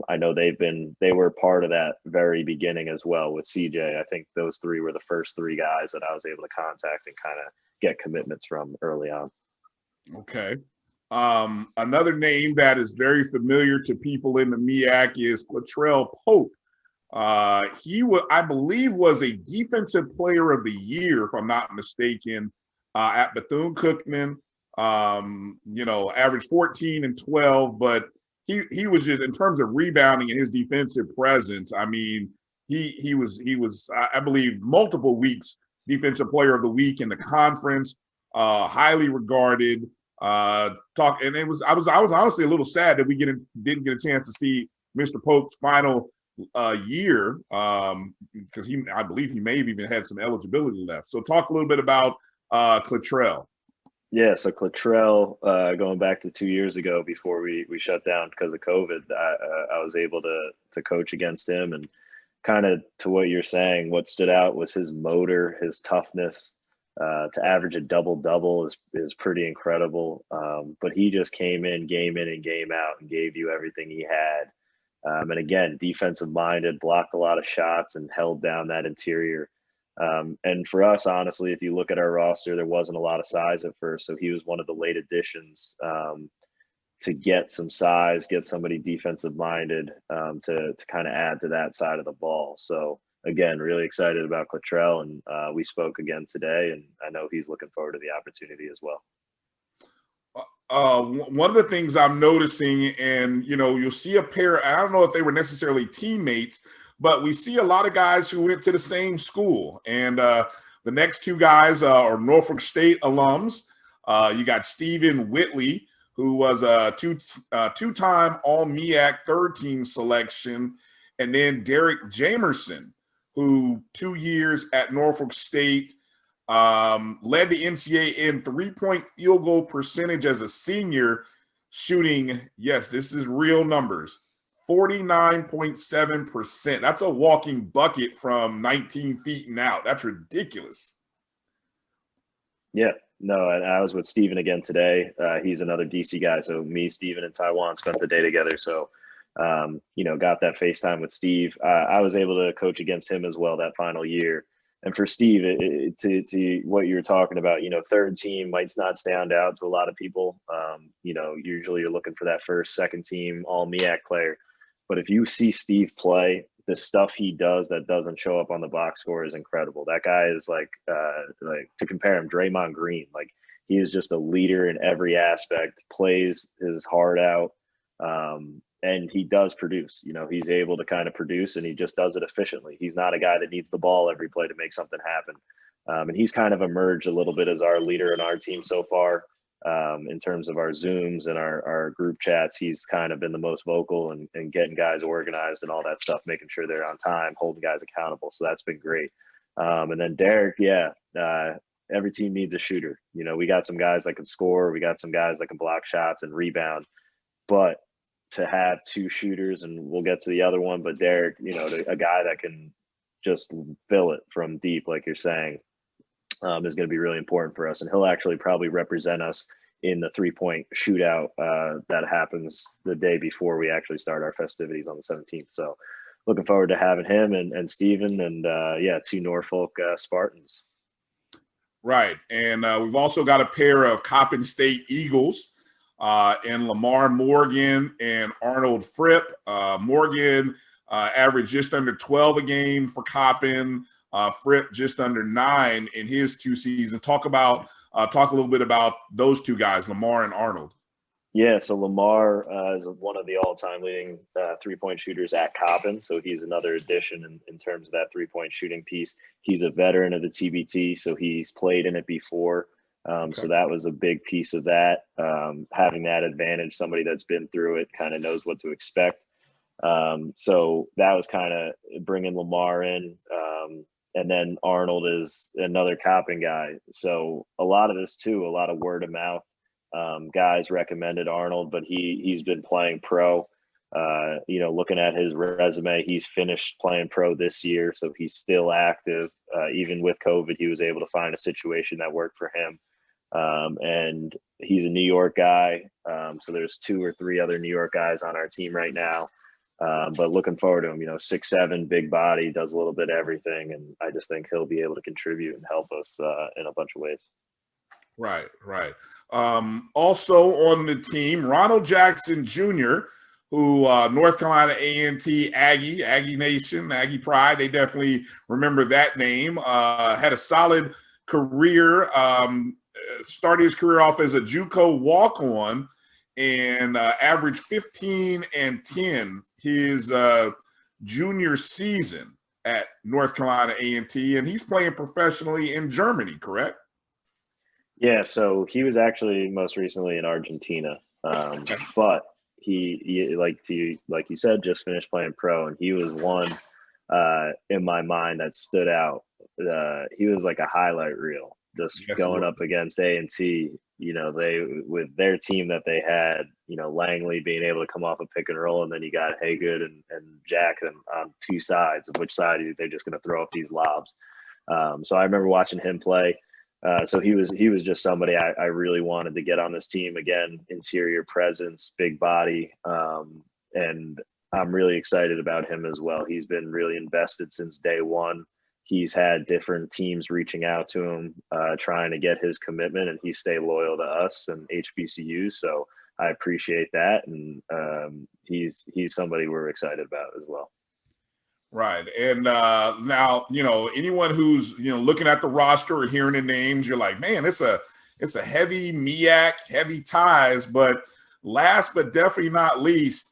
I know they were part of that very beginning as well with CJ. I think those 3 were the first 3 guys that I was able to contact and kind of get commitments from early on. Okay. Another name that is very familiar to people in the MEAC is Latrell Pope. He I believe was a defensive player of the year, if I'm not mistaken, at Bethune-Cookman. Averaged 14 and 12, but he was just, in terms of rebounding and his defensive presence, I mean, he was I believe multiple weeks defensive player of the week in the conference, highly regarded. I was honestly a little sad that we didn't get a chance to see Mr. Pope's final year, because I believe he may have even had some eligibility left. So talk a little bit about Latrell. Yeah, so Latrell, going back to 2 years ago before we shut down because of COVID, I was able to coach against him, and kind of to what you're saying, what stood out was his motor, his toughness. To average a double-double is pretty incredible. But he just came in and game out and gave you everything he had. And again, defensive-minded, blocked a lot of shots and held down that interior. And for us, honestly, if you look at our roster, there wasn't a lot of size at first. So he was one of the late additions to get some size, get somebody defensive-minded to kind of add to that side of the ball. So again, really excited about Latrell, and we spoke again today, and I know he's looking forward to the opportunity as well. one of the things I'm noticing, and you'll see a pair. I don't know if they were necessarily teammates, but we see a lot of guys who went to the same school. And the next two guys are Norfolk State alums. You got Stephen Whitley, who was a two-time All-MEAC third-team selection, and then Derek Jamerson, who 2 years at Norfolk State led the NCAA in three-point field goal percentage as a senior, shooting, yes, this is real numbers, 49.7%. That's a walking bucket from 19 feet and out. That's ridiculous. Yeah, no, and I was with Steven again today. He's another DC guy. So me, Steven, and Taiwan spent the day together. So, got that FaceTime with Steve. I was able to coach against him as well that final year. And for Steve, to what you were talking about, third team might not stand out to a lot of people. Usually you're looking for that first, second team, all MEAC player. But if you see Steve play, the stuff he does that doesn't show up on the box score is incredible. That guy is like to compare him, Draymond Green. Like, he is just a leader in every aspect, plays his heart out. And he does produce. He's able to kind of produce, and he just does it efficiently. He's not a guy that needs the ball every play to make something happen. And he's kind of emerged a little bit as our leader in our team so far. In terms of our Zooms and our group chats, he's kind of been the most vocal and getting guys organized and all that stuff, making sure they're on time, holding guys accountable. So that's been great. And then Derek, every team needs a shooter. We got some guys that can score. We got some guys that can block shots and rebound. But to have two shooters, and we'll get to the other one, but Derek, a guy that can just fill it from deep, like you're saying, is going to be really important for us. And he'll actually probably represent us in the 3-point shootout that happens the day before we actually start our festivities on the 17th. So looking forward to having him and Steven and two Norfolk Spartans. Right. And we've also got a pair of Coppin State Eagles and Lamar Morgan and Arnold Fripp. Morgan averaged just under 12 a game for Coppin. Fripp just under 9 in his 2 seasons. Talk a little bit about those two guys, Lamar and Arnold. Yeah, so Lamar is one of the all-time leading 3-point shooters at Coppin. So he's another addition in terms of that 3-point shooting piece. He's a veteran of the TBT, so he's played in it before. Okay. So that was a big piece of that. Having that advantage, somebody that's been through it kind of knows what to expect. So that was kind of bringing Lamar in. And then Arnold is another Coppin guy. So a lot of this too, a lot of word of mouth. Guys recommended Arnold, but he's been playing pro. Looking at his resume, he's finished playing pro this year, so he's still active. Even with COVID, he was able to find a situation that worked for him. And he's a New York guy. So there's 2 or 3 other New York guys on our team right now. But looking forward to him, 6'7", big body, does a little bit of everything. And I just think he'll be able to contribute and help us in a bunch of ways. Right. Also on the team, Ronald Jackson Jr., who North Carolina A&T Aggie Nation, Aggie Pride, they definitely remember that name, had a solid career, started his career off as a JUCO walk-on and averaged 15 and 10 his junior season at North Carolina A&T, and he's playing professionally in Germany, correct? Yeah, so he was actually most recently in Argentina, but he like you said, just finished playing pro, and he was one in my mind that stood out. He was like a highlight reel, just going up against A&T. They with their team that they had, Langley being able to come off a pick and roll, and then you got Haygood and Jack on 2 sides, of which side they're just going to throw up these lobs. So I remember watching him play. So he was just somebody I really wanted to get on this team again. Interior presence, big body, and I'm really excited about him as well. He's been really invested since day one. He's had different teams reaching out to him, trying to get his commitment, and he stayed loyal to us and HBCU. So I appreciate that, and he's somebody we're excited about as well. Right. And now, anyone who's, looking at the roster or hearing the names, you're like, man, it's a it's a heavy MEAC, heavy ties, but last but definitely not least,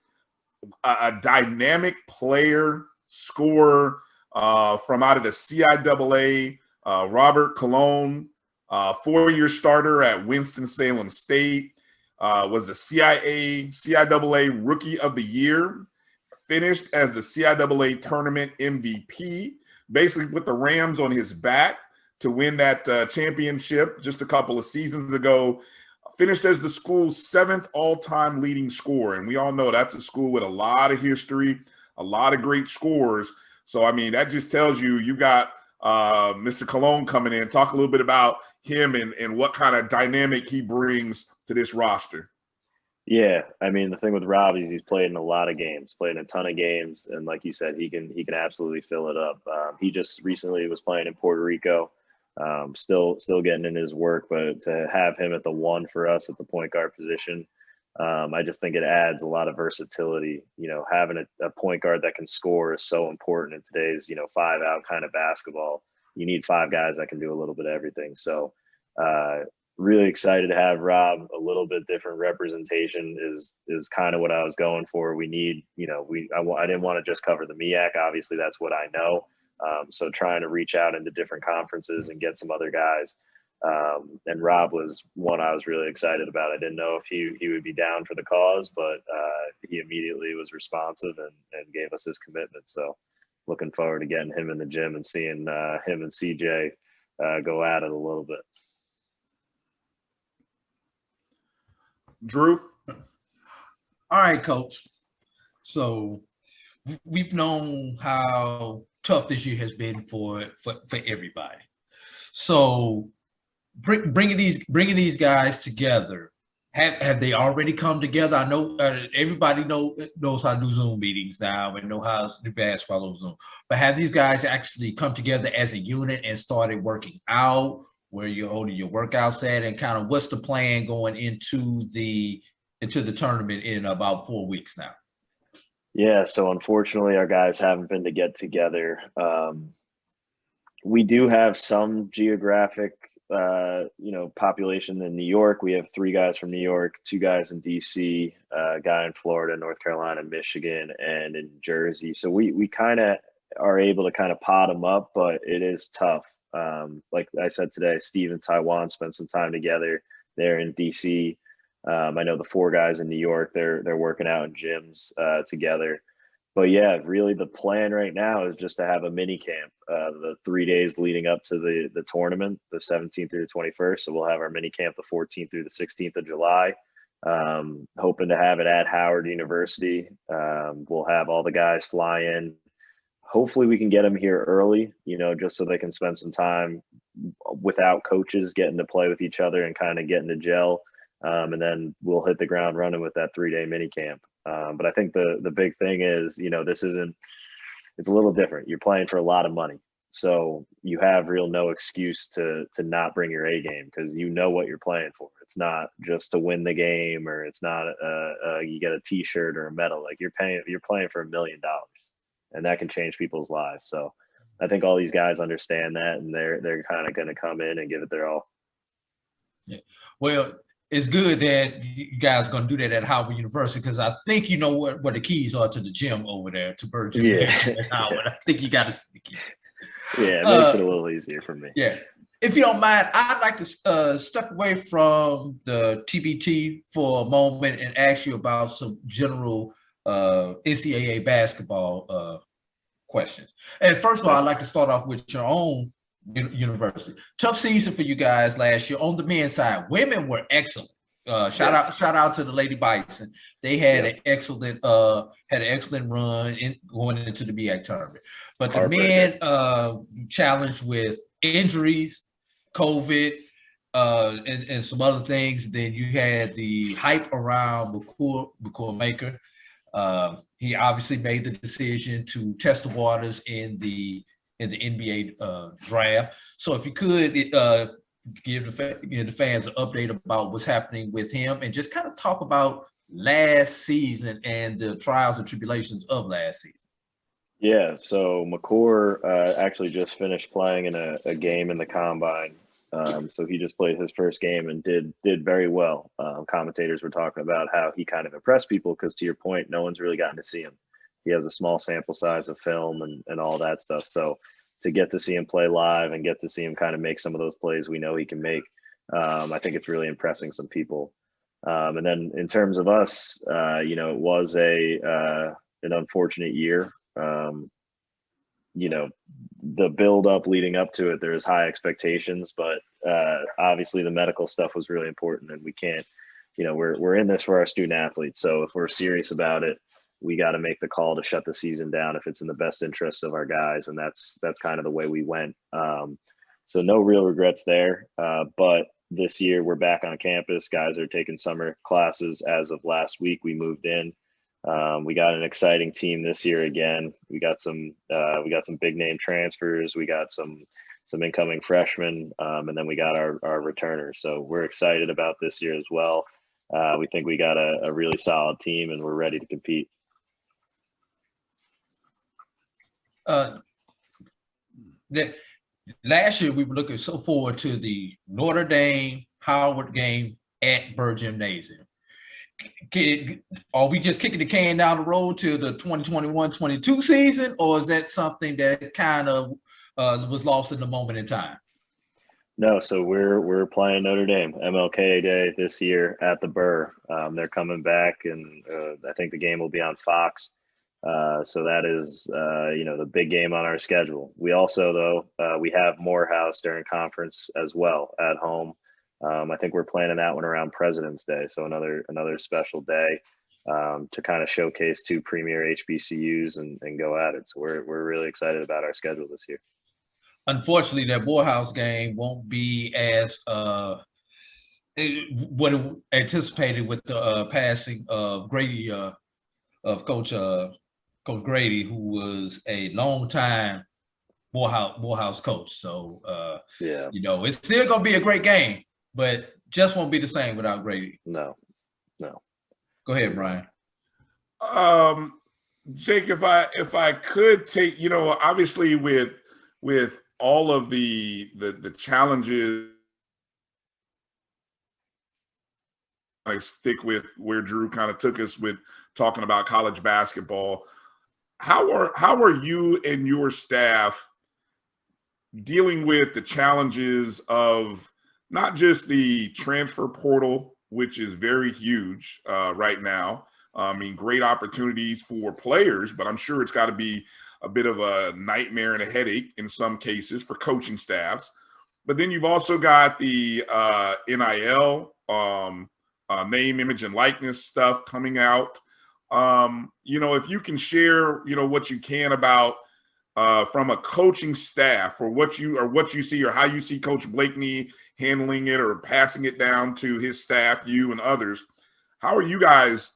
a dynamic player, scorer from out of the CIAA, Robert Colon, 4-year starter at Winston-Salem State, was the CIAA Rookie of the Year, finished as the CIAA Tournament MVP, basically put the Rams on his back to win that championship just a couple of seasons ago. Finished as the school's 7th all-time leading scorer. And we all know that's a school with a lot of history, a lot of great scores. So, I mean, that just tells you got Mr. Colon coming in. Talk a little bit about him and what kind of dynamic he brings to this roster. Yeah, I mean, the thing with Rob is he's played in a lot of games, played in a ton of games. And like you said, he can absolutely fill it up. He just recently was playing in Puerto Rico. Still getting in his work, but to have him at the 1 for us at the point guard position, I just think it adds a lot of versatility. You know, having a point guard that can score is so important in today's, 5-out kind of basketball. You need 5 guys that can do a little bit of everything. So really excited to have Rob. A little bit different representation is kind of what I was going for. We need, I didn't want to just cover the MEAC. Obviously, that's what I know. So trying to reach out into different conferences and get some other guys. And Rob was one I was really excited about. I didn't know if he would be down for the cause, but he immediately was responsive and gave us his commitment. So looking forward to getting him in the gym and seeing him and CJ go at it a little bit. Drew? All right, Coach. So we've known how tough this year has been for everybody. So bringing these guys together, have they already come together? I know everybody knows how to do Zoom meetings now and know how to do basketball on Zoom, but have these guys actually come together as a unit and started working out? Where you're holding your workouts at, and kind of what's the plan going into the tournament in about 4 weeks now? Yeah, so unfortunately, our guys haven't been to get together. We do have some geographic, population in New York. We have 3 guys from New York, 2 guys in DC, a guy in Florida, North Carolina, Michigan, and in Jersey. So we kind of are able to kind of pot them up, but it is tough. Like I said today, Steve and Taiwan spent some time together. They're in DC. I know the 4 guys in New York, they're working out in gyms together. But yeah, really the plan right now is just to have a mini camp the 3 days leading up to the tournament, the 17th through the 21st. So we'll have our mini camp the 14th through the 16th of July. Hoping to have it at Howard University. We'll have all the guys fly in. Hopefully we can get them here early, just so they can spend some time without coaches, getting to play with each other and kind of getting to gel. And then we'll hit the ground running with that 3-day mini camp. But I think the big thing is, it's a little different. You're playing for a lot of money. So you have no excuse to not bring your A game, because you know what you're playing for. It's not just to win the game, or it's not you get a T-shirt or a medal. Like you're playing for $1 million. And that can change people's lives. So I think all these guys understand that, and they're kind of going to come in and give it their all. Yeah. Well, it's good that you guys are going to do that at Howard University, because I think you know what the keys are to the gym over there, to Bird Gym. Yeah. Howard. I think you got to see the keys. Yeah, it makes it a little easier for me. Yeah. If you don't mind, I'd like to step away from the TBT for a moment and ask you about some general NCAA basketball questions. And first of all, I'd like to start off with your own university. Tough season for you guys last year on the men's side. Women were excellent. Shout out to the Lady Bison. They had an excellent run going into the MEAC tournament. But the men challenged with injuries, COVID, and some other things. Then you had the hype around McCool Maker. He obviously made the decision to test the waters in the NBA draft. So if you could give the fans an update about what's happening with him, and just kind of talk about last season and the trials and tribulations of last season. Yeah, so McCool actually just finished playing in a game in the Combine. So he just played his first game and did very well. Commentators were talking about how he kind of impressed people because, to your point, no one's really gotten to see him. He has a small sample size of film and all that stuff. So to get to see him play live and get to see him kind of make some of those plays we know he can make, I think it's really impressing some people. And then in terms of us, it was an unfortunate year. The build up leading up to it, there's high expectations, but obviously the medical stuff was really important, and we can't, we're in this for our student athletes. So if we're serious about it, we got to make the call to shut the season down if it's in the best interest of our guys. And that's kind of the way we went. So no real regrets there. But this year we're back on campus. Guys are taking summer classes. As of last week, we moved in. We got an exciting team this year again. We got some big name transfers. We got some incoming freshmen, and then we got our returners. So we're excited about this year as well. We think we got a really solid team, and we're ready to compete. Last year we were looking so forward to the Notre Dame Howard game at Burr Gymnasium. Are we just kicking the can down the road to the 2021-22 season, or is that something that kind of was lost in the moment in time? No, so we're playing Notre Dame MLK Day this year at the Burr. They're coming back, and I think the game will be on Fox. So that is, the big game on our schedule. We also, though, we have Morehouse during conference as well at home. I think we're planning that one around President's Day. So another special day to kind of showcase two premier HBCUs and go at it. So we're really excited about our schedule this year. Unfortunately, that Morehouse game won't be as what anticipated with the passing of Grady, of Coach Grady, who was a long-time Morehouse coach. So, it's still going to be a great game, but just won't be the same without Grady. No. Go ahead, Bryan. Jake, if I could take, obviously with all of the challenges, I stick with where Drew kind of took us with talking about college basketball. How are you and your staff dealing with the challenges of not just the transfer portal, which is very huge right now? I mean, great opportunities for players, but I'm sure it's got to be a bit of a nightmare and a headache in some cases for coaching staffs. But then you've also got the NIL, name, image, and likeness stuff coming out. If you can share, what you can about from a coaching staff or what you see or how you see Coach Blakeney handling it or passing it down to his staff, you and others. How are you guys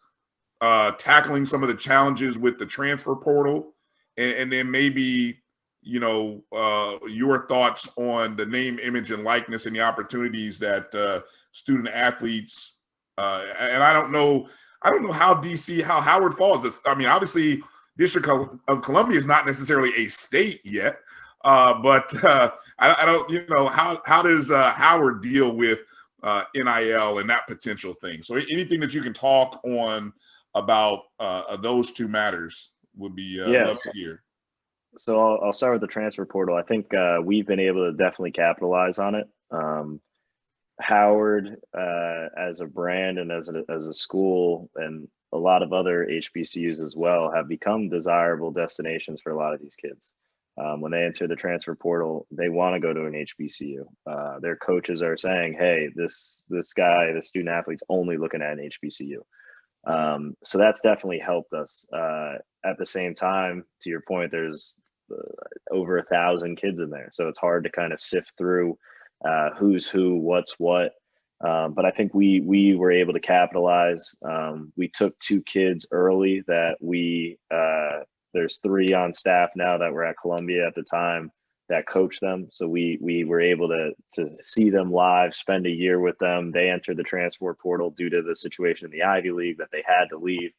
tackling some of the challenges with the transfer portal? And then maybe, your thoughts on the name, image, and likeness and the opportunities that student athletes and I don't know how Howard falls. I mean, obviously, District of Columbia is not necessarily a state yet, but I don't, how does Howard deal with NIL and that potential thing? So anything that you can talk on about those two matters would be love to hear. So I'll start with the transfer portal. I think we've been able to definitely capitalize on it. Howard, as a brand and as a school, and a lot of other HBCUs as well, have become desirable destinations for a lot of these kids. When they enter the transfer portal, they want to go to an HBCU. Their coaches are saying, "Hey, this guy, the student athlete's only looking at an HBCU." So that's definitely helped us. At the same time, to your point, there's over 1,000 kids in there, so it's hard to kind of sift through who's who, what's what. But I think we were able to capitalize. We took 2 kids early that there's 3 on staff now that were at Columbia at the time that coached them. So we were able to see them live, spend a year with them. They entered the transfer portal due to the situation in the Ivy League that they had to leave.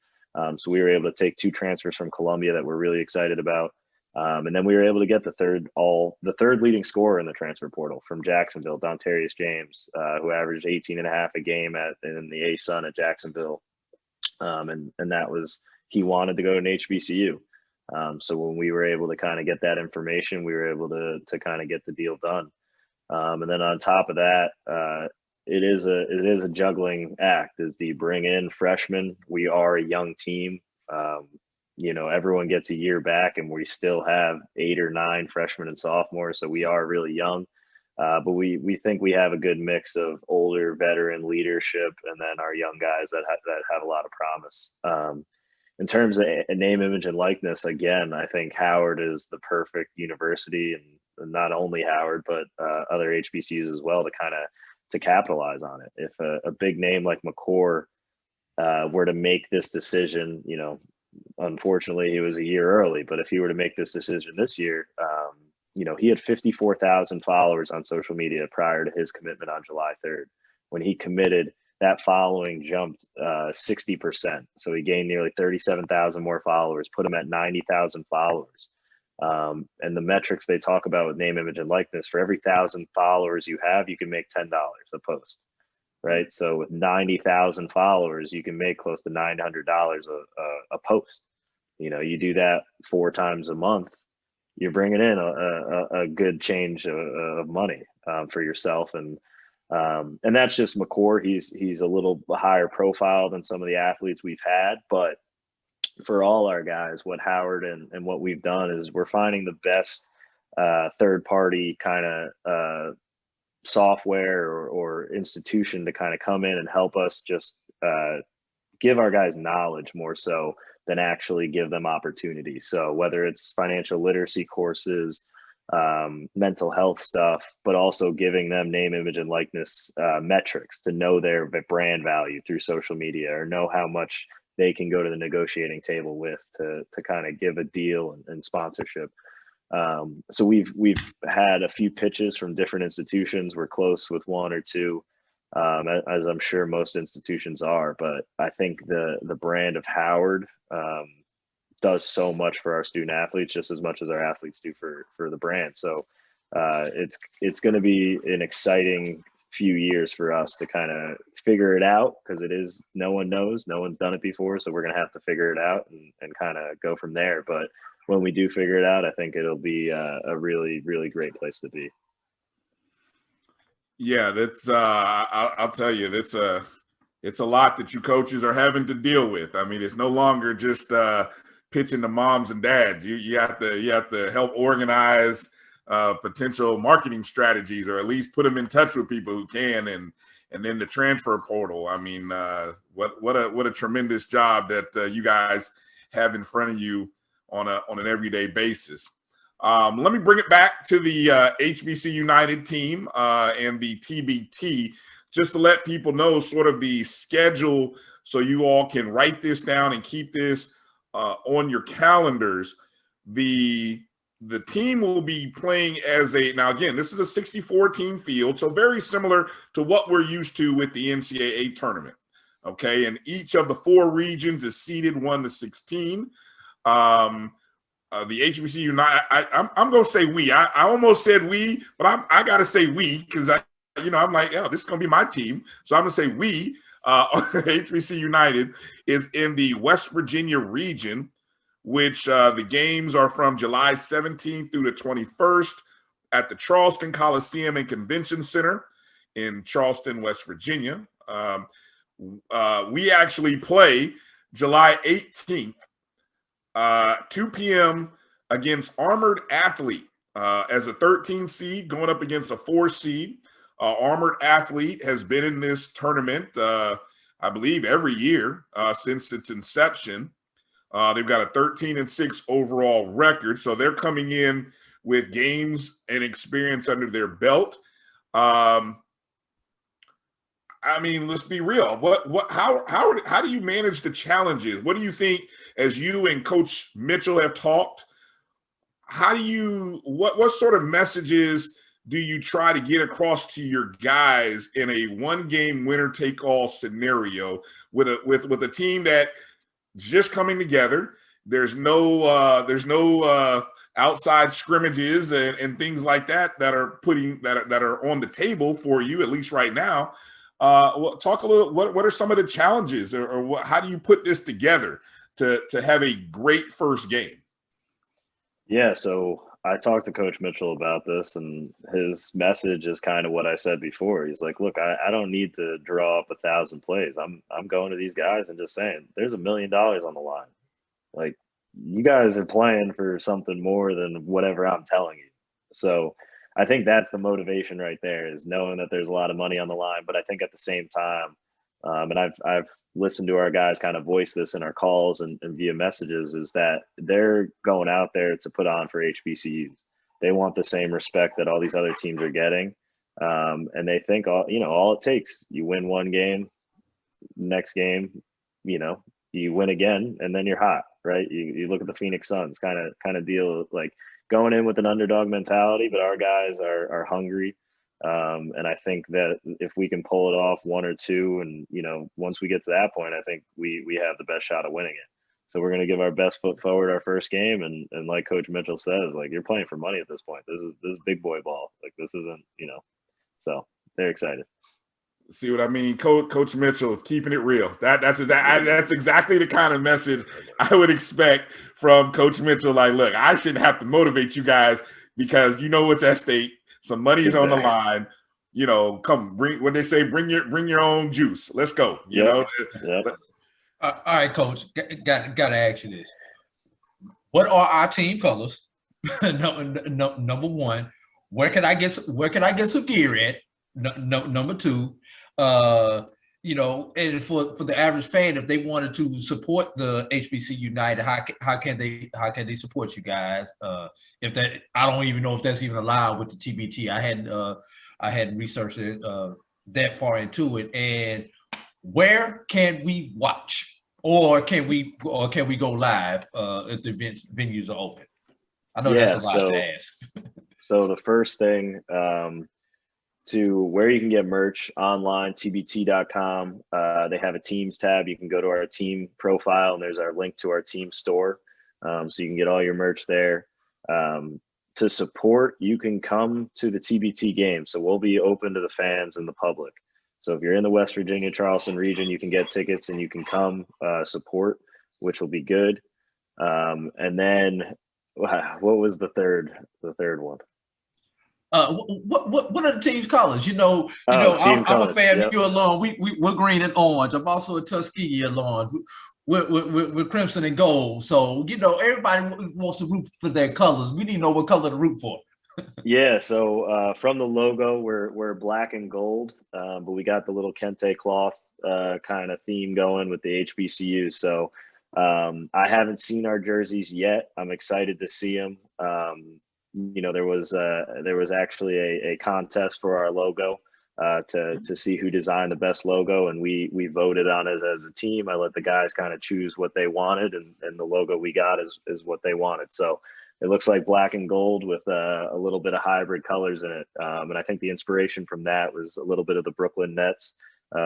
So we were able to take 2 transfers from Columbia that we're really excited about. And then we were able to get the third leading scorer in the transfer portal from Jacksonville, Dontarius James, who averaged 18.5 a game in the A-Sun at Jacksonville. And that was, he wanted to go to an HBCU. So when we were able to kind of get that information, we were able to kind of get the deal done. And then on top of that, it is a juggling act. Do you bring in freshmen? We are a young team. Everyone gets a year back, and we still have 8 or 9 freshmen and sophomores. So we are really young. But we think we have a good mix of older veteran leadership and then our young guys that have a lot of promise. In terms of a name, image, and likeness, again, I think Howard is the perfect university, and not only Howard, but other HBCUs as well, to capitalize on it. If a big name like McCord were to make this decision, unfortunately he was a year early, but if he were to make this decision this year, he had 54,000 followers on social media prior to his commitment on July 3rd. When he committed, that following jumped 60%. So he gained nearly 37,000 more followers, put him at 90,000 followers. And the metrics they talk about with name, image, and likeness, for every 1,000 followers you have, you can make $10 a post, right? So with 90,000 followers, you can make close to $900 a post. You do that 4 times a month, you're bringing in a good change of money for yourself. And that's just McCord. He's a little higher profile than some of the athletes we've had, but for all our guys, what Howard and what we've done is we're finding the best third-party kind of software or institution to kind of come in and help us just give our guys knowledge more so than actually give them opportunities. So whether it's financial literacy courses, mental health stuff, but also giving them name, image, and likeness metrics to know their brand value through social media, or know how much they can go to the negotiating table with to kind of give a deal and sponsorship. So we've had a few pitches from different institutions. We're close with 1 or 2, as I'm sure most institutions are. But I think the brand of Howard does so much for our student athletes, just as much as our athletes do for the brand. So it's going to be an exciting few years for us to kind of figure it out, because no one knows, no one's done it before. So we're going to have to figure it out and kind of go from there. But when we do figure it out, I think it'll be a really, really great place to be. Yeah, that's I'll tell you, it's a lot that you coaches are having to deal with. I mean, it's no longer just pitching to moms and dads. You have to help organize potential marketing strategies, or at least put them in touch with people who can, and then the transfer portal. I mean, what a tremendous job that you guys have in front of you on an everyday basis. Let me bring it back to the HBCUnited team and the TBT, just to let people know sort of the schedule, so you all can write this down and keep this on your calendars. The team will be playing now again, this is a 64-team field, so very similar to what we're used to with the NCAA tournament. Okay, and each of the 4 regions is seeded 1 to 16. The HBCU, I'm going to say we. I almost said we, but I got to say we, because I'm like, oh, this is going to be my team. So I'm going to say we. HBCUnited is in the West Virginia region, which the games are from July 17th through the 21st at the Charleston Coliseum and Convention Center in Charleston, West Virginia. We actually play July 18th, 2 p.m. against Armored Athlete as a 13 seed going up against a 4 seed. Armored Athlete has been in this tournament, I believe, every year since its inception. They've got a 13-6 overall record, so they're coming in with games and experience under their belt. I mean, let's be real. How do you manage the challenges? What do you think, as you and Coach Mitchell have talked? What sort of messages do you try to get across to your guys in a 1-game winner-take-all scenario with a team that just coming together? There's no outside scrimmages and things like that that are on the table for you, at least right now. Well, talk a little. What are some of the challenges, or how do you put this together to have a great first game? Yeah, so I talked to Coach Mitchell about this, and his message is kind of what I said before. He's like, "Look, I don't need to draw up 1,000 plays. I'm going to these guys and just saying, there's $1 million on the line. Like, you guys are playing for something more than whatever I'm telling you." So I think that's the motivation right there, is knowing that there's a lot of money on the line. But I think at the same time, and I've listened to our guys kind of voice this in our calls and via messages, is that they're going out there to put on for HBCUs. They want the same respect that all these other teams are getting. And they think all it takes, you win one game, next game, you win again, and then you're hot, right? You look at the Phoenix Suns kind of deal, like going in with an underdog mentality, but our guys are hungry. And I think that if we can pull it off one or two, and once we get to that point, I think we have the best shot of winning it. So we're going to give our best foot forward our first game, and like Coach Mitchell says, like, you're playing for money at this point. This is big boy ball. Like, this isn't, so they're excited. See what I mean? Coach Mitchell, keeping it real. That's exactly the kind of message I would expect from Coach Mitchell. Like, look, I shouldn't have to motivate you guys because you know what's at stake. Some money's on the line. Come bring what they say. Bring your own juice. Let's go. Yep. All right, Coach. Got to ask you this. What are our team colors? Number one. Where can I get some gear at? Number two. And for the average fan, if they wanted to support the HBCUnited, how can they support you guys? If that, I don't even know if that's even allowed with the TBT. I hadn't researched it that far into it. And where can we watch, or can we go live if the venues are open? I know that's a lot to ask. So the first thing, to where you can get merch online, tbt.com. They have a teams tab. You can go to our team profile, and there's our link to our team store. So you can get all your merch there. To support, you can come to the TBT game. So we'll be open to the fans and the public. So if you're in the West Virginia, Charleston region, you can get tickets and you can come support, which will be good. And then what was the third one? What are the team's colors? I'm a fan of you alone. We're green and orange. I'm also a Tuskegee alone. We're crimson and gold. So everybody wants to root for their colors. We need to know what color to root for. Yeah. So from the logo, we're black and gold, but we got the little kente cloth kind of theme going with the HBCU. So I haven't seen our jerseys yet. I'm excited to see them. There was actually a contest for our logo to see who designed the best logo, and we voted on it as a team. I let the guys kind of choose what they wanted, and the logo we got is what they wanted. So it looks like black and gold with a little bit of hybrid colors in it. And I think the inspiration from that was a little bit of the Brooklyn Nets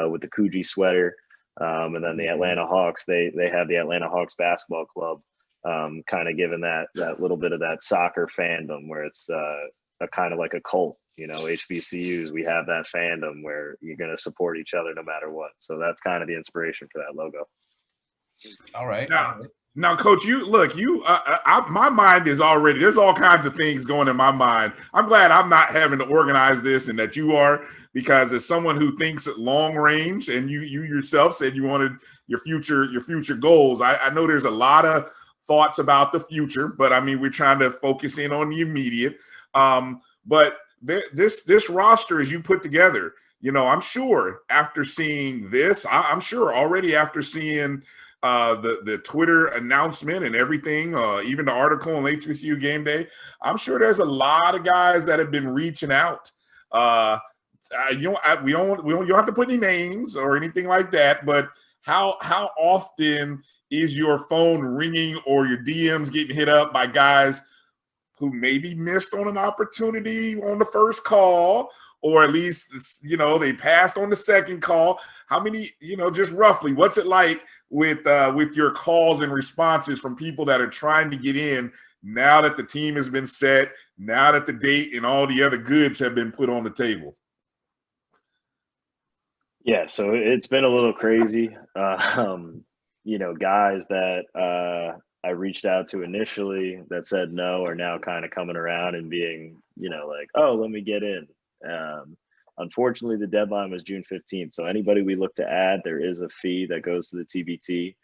with the Coogee sweater, and then the Atlanta Hawks. They have the Atlanta Hawks basketball club. Kind of given that little bit of that soccer fandom where it's a kind of like a cult, HBCUs, we have that fandom where you're going to support each other no matter what. So that's kind of the inspiration for that logo. All right. Now, Coach, my mind is already, there's all kinds of things going in my mind. I'm glad I'm not having to organize this and that you are, because as someone who thinks at long range, and you yourself said you wanted your future goals, I know there's a lot of thoughts about the future, but I mean, we're trying to focus in on the immediate. But this roster, as you put together, I'm sure after seeing this, I'm sure already after seeing the Twitter announcement and everything, even the article on HBCU Game Day, I'm sure there's a lot of guys that have been reaching out. You don't have to put any names or anything like that, but how often is your phone ringing or your DMs getting hit up by guys who maybe missed on an opportunity on the first call, or at least, they passed on the second call? How many, just roughly, what's it like with your calls and responses from people that are trying to get in now that the team has been set, now that the date and all the other goods have been put on the table? Yeah, so it's been a little crazy. You know, guys that I reached out to initially that said no are now kind of coming around and being, you know, like, oh, let me get in. Unfortunately, the deadline was June 15th. So anybody we look to add, there is a fee that goes to the TBT.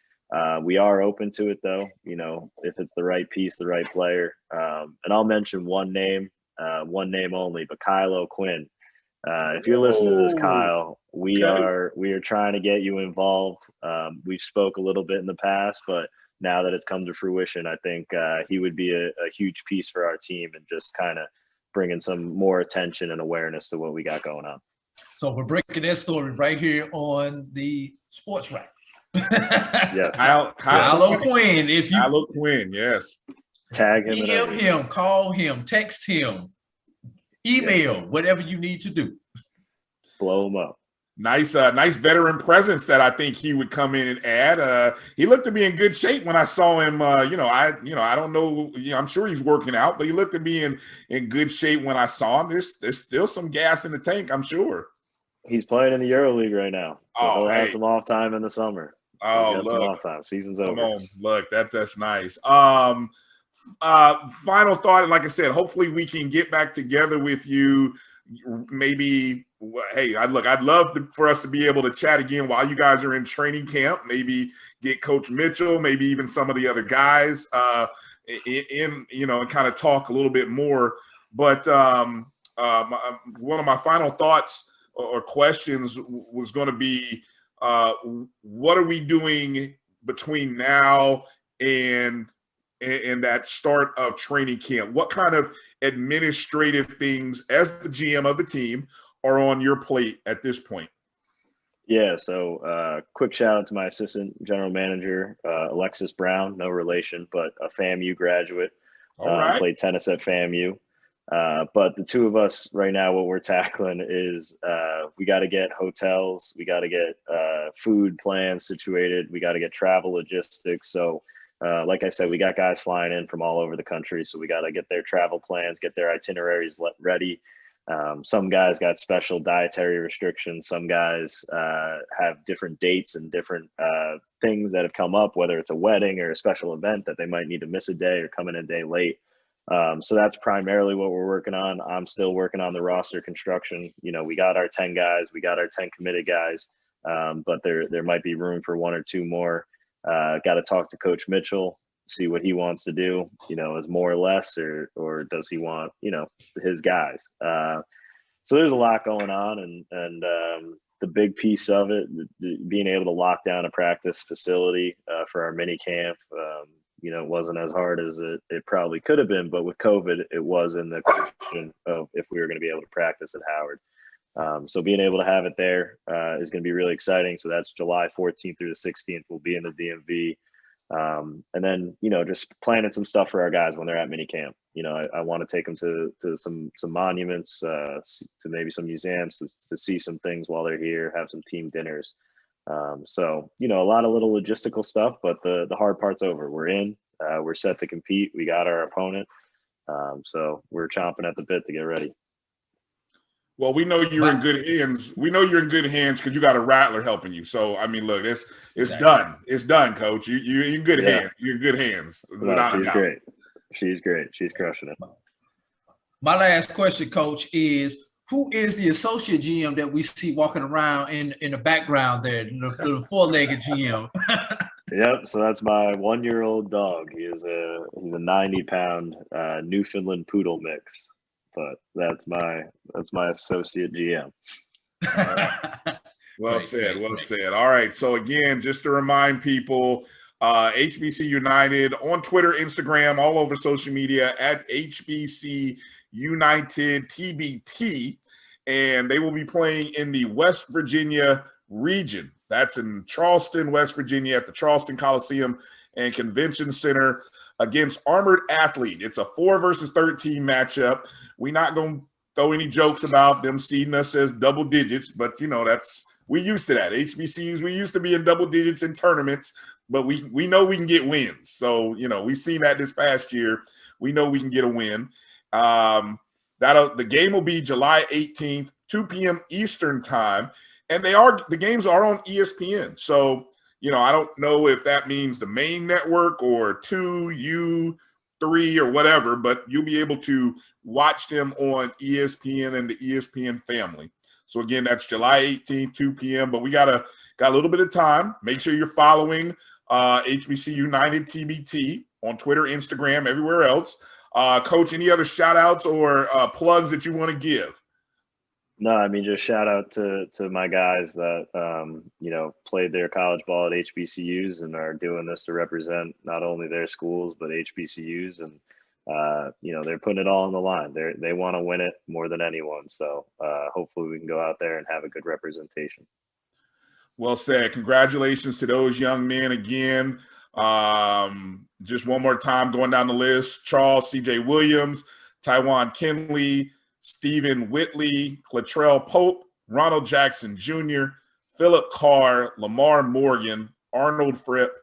We are open to it, though, you know, if it's the right piece, the right player. And I'll mention one name only, but Kylo Quinn. If you're listening to this, Kyle, we are trying to get you involved. We've spoke a little bit in the past, but now that it's come to fruition, I think he would be a huge piece for our team and just kind of bringing some more attention and awareness to what we got going on. So we're breaking that story right here on the SportsWrap. Yeah, Kylo Quinn. If you Kylo Quinn, yes. Tag him, DM him, call him, text him, email, whatever you need to do. Blow him up. Nice veteran presence that I think he would come in and add. He looked to be in good shape when I saw him. I don't know. I'm sure he's working out, but he looked to be in good shape when I saw him. There's still some gas in the tank, I'm sure. He's playing in the EuroLeague right now, so he'll have hey. some off time in the summer. Oh, look, some off time. Season's over. Come on, look, that's nice. Final thought, like I said, hopefully we can get back together with you. Maybe, hey, I'd love for us to be able to chat again while you guys are in training camp. Maybe get Coach Mitchell, maybe even some of the other guys and kind of talk a little bit more. But one of my final thoughts or questions was going to be, what are we doing between now and that start of training camp? What kind of administrative things as the GM of the team are on your plate at this point? Yeah, so quick shout out to my assistant general manager, Alexis Brown, no relation, but a FAMU graduate. All right. Played tennis at FAMU. But the two of us right now, what we're tackling is we got to get hotels, we got to get food plans situated, we got to get travel logistics. So like I said, we got guys flying in from all over the country, so we got to get their travel plans, get their itineraries ready. Some guys got special dietary restrictions. Some guys have different dates and different things that have come up, whether it's a wedding or a special event that they might need to miss a day or come in a day late. So that's primarily what we're working on. I'm still working on the roster construction. You know, we got our 10 guys, we got our 10 committed guys, but there might be room for one or two more. Got to talk to Coach Mitchell, see what he wants to do, is more or less, or does he want, his guys. So there's a lot going on, and the big piece of it, being able to lock down a practice facility for our mini camp, it wasn't as hard as it probably could have been, but with COVID, it was in the question of if we were going to be able to practice at Howard. So being able to have it there is going to be really exciting. So that's July 14th through the 16th. We'll be in the DMV. And then, just planning some stuff for our guys when they're at minicamp. I want to take them to some monuments, to maybe some museums, to see some things while they're here, have some team dinners. So, a lot of little logistical stuff, but the hard part's over. We're in, we're set to compete. We got our opponent. So we're chomping at the bit to get ready. Well, we know you're in good hands. We know you're in good hands because you got a Rattler helping you. So, I mean, look, it's done. It's done, Coach. You're in good hands. You're in good hands. She's great. She's great. She's crushing it. My last question, Coach, is who is the associate GM that we see walking around in the background there, the four-legged GM? Yep. So that's my 1-year-old dog. He's a 90-pound Newfoundland poodle mix. But that's my associate GM. Well said. All right. So again, just to remind people, HBCUnited on Twitter, Instagram, all over social media at HBCUnited TBT, and they will be playing in the West Virginia region. That's in Charleston, West Virginia, at the Charleston Coliseum and Convention Center against Armored Athlete. It's a 4 versus 13 matchup. We're not going to throw any jokes about them seeding us as double digits, but, we used to that. HBCUs, we used to be in double digits in tournaments, but we know we can get wins. So, we've seen that this past year. we know we can get a win. The game will be July 18th, 2 p.m. Eastern time, and the games are on ESPN. So, I don't know if that means the main network or 2, 3, or whatever, but you'll be able to watch them on ESPN and the ESPN family. So again, that's July 18th, 2 p.m. But we got a little bit of time. Make sure you're following HBCUnited TBT on Twitter, Instagram, everywhere else. Coach, any other shout outs or plugs that you want to give? No, I mean, just shout out to my guys that, played their college ball at HBCUs and are doing this to represent not only their schools, but HBCUs. And, they're putting it all on the line. They want to win it more than anyone. So hopefully we can go out there and have a good representation. Well said. Congratulations to those young men again. Just one more time going down the list: Charles C.J. Williams, Tywan Kinley, Stephen Whitley, Latrell Pope, Ronald Jackson Jr., Philip Carr, Lamar Morgan, Arnold Fripp,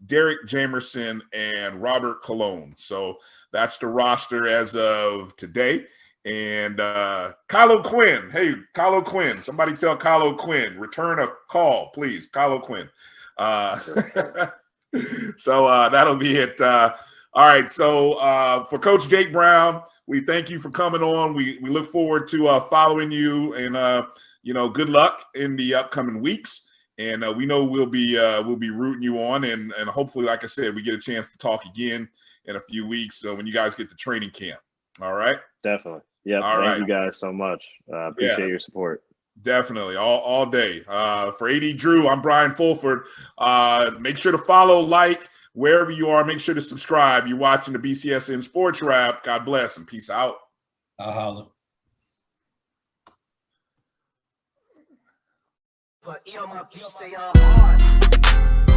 Derek Jamerson, and Robert Colon. So that's the roster as of today. And Kylo Quinn. Hey, Kylo Quinn. Somebody tell Kylo Quinn, return a call, please. Kylo Quinn. So that'll be it. All right. So for Coach Jake Brown, we thank you for coming on. We look forward to following you, and good luck in the upcoming weeks. And we know we'll be rooting you on, and hopefully, like I said, we get a chance to talk again in a few weeks when you guys get to training camp. All right. Definitely. Yeah. Thank you guys so much. Appreciate your support. Definitely. All day. For A.D. Drew, I'm Brian Fulford. Make sure to follow, like, wherever you are. Make sure to subscribe. You're watching the BCSN Sports Wrap. God bless and peace out. I'll holler. But my beats, they are hard.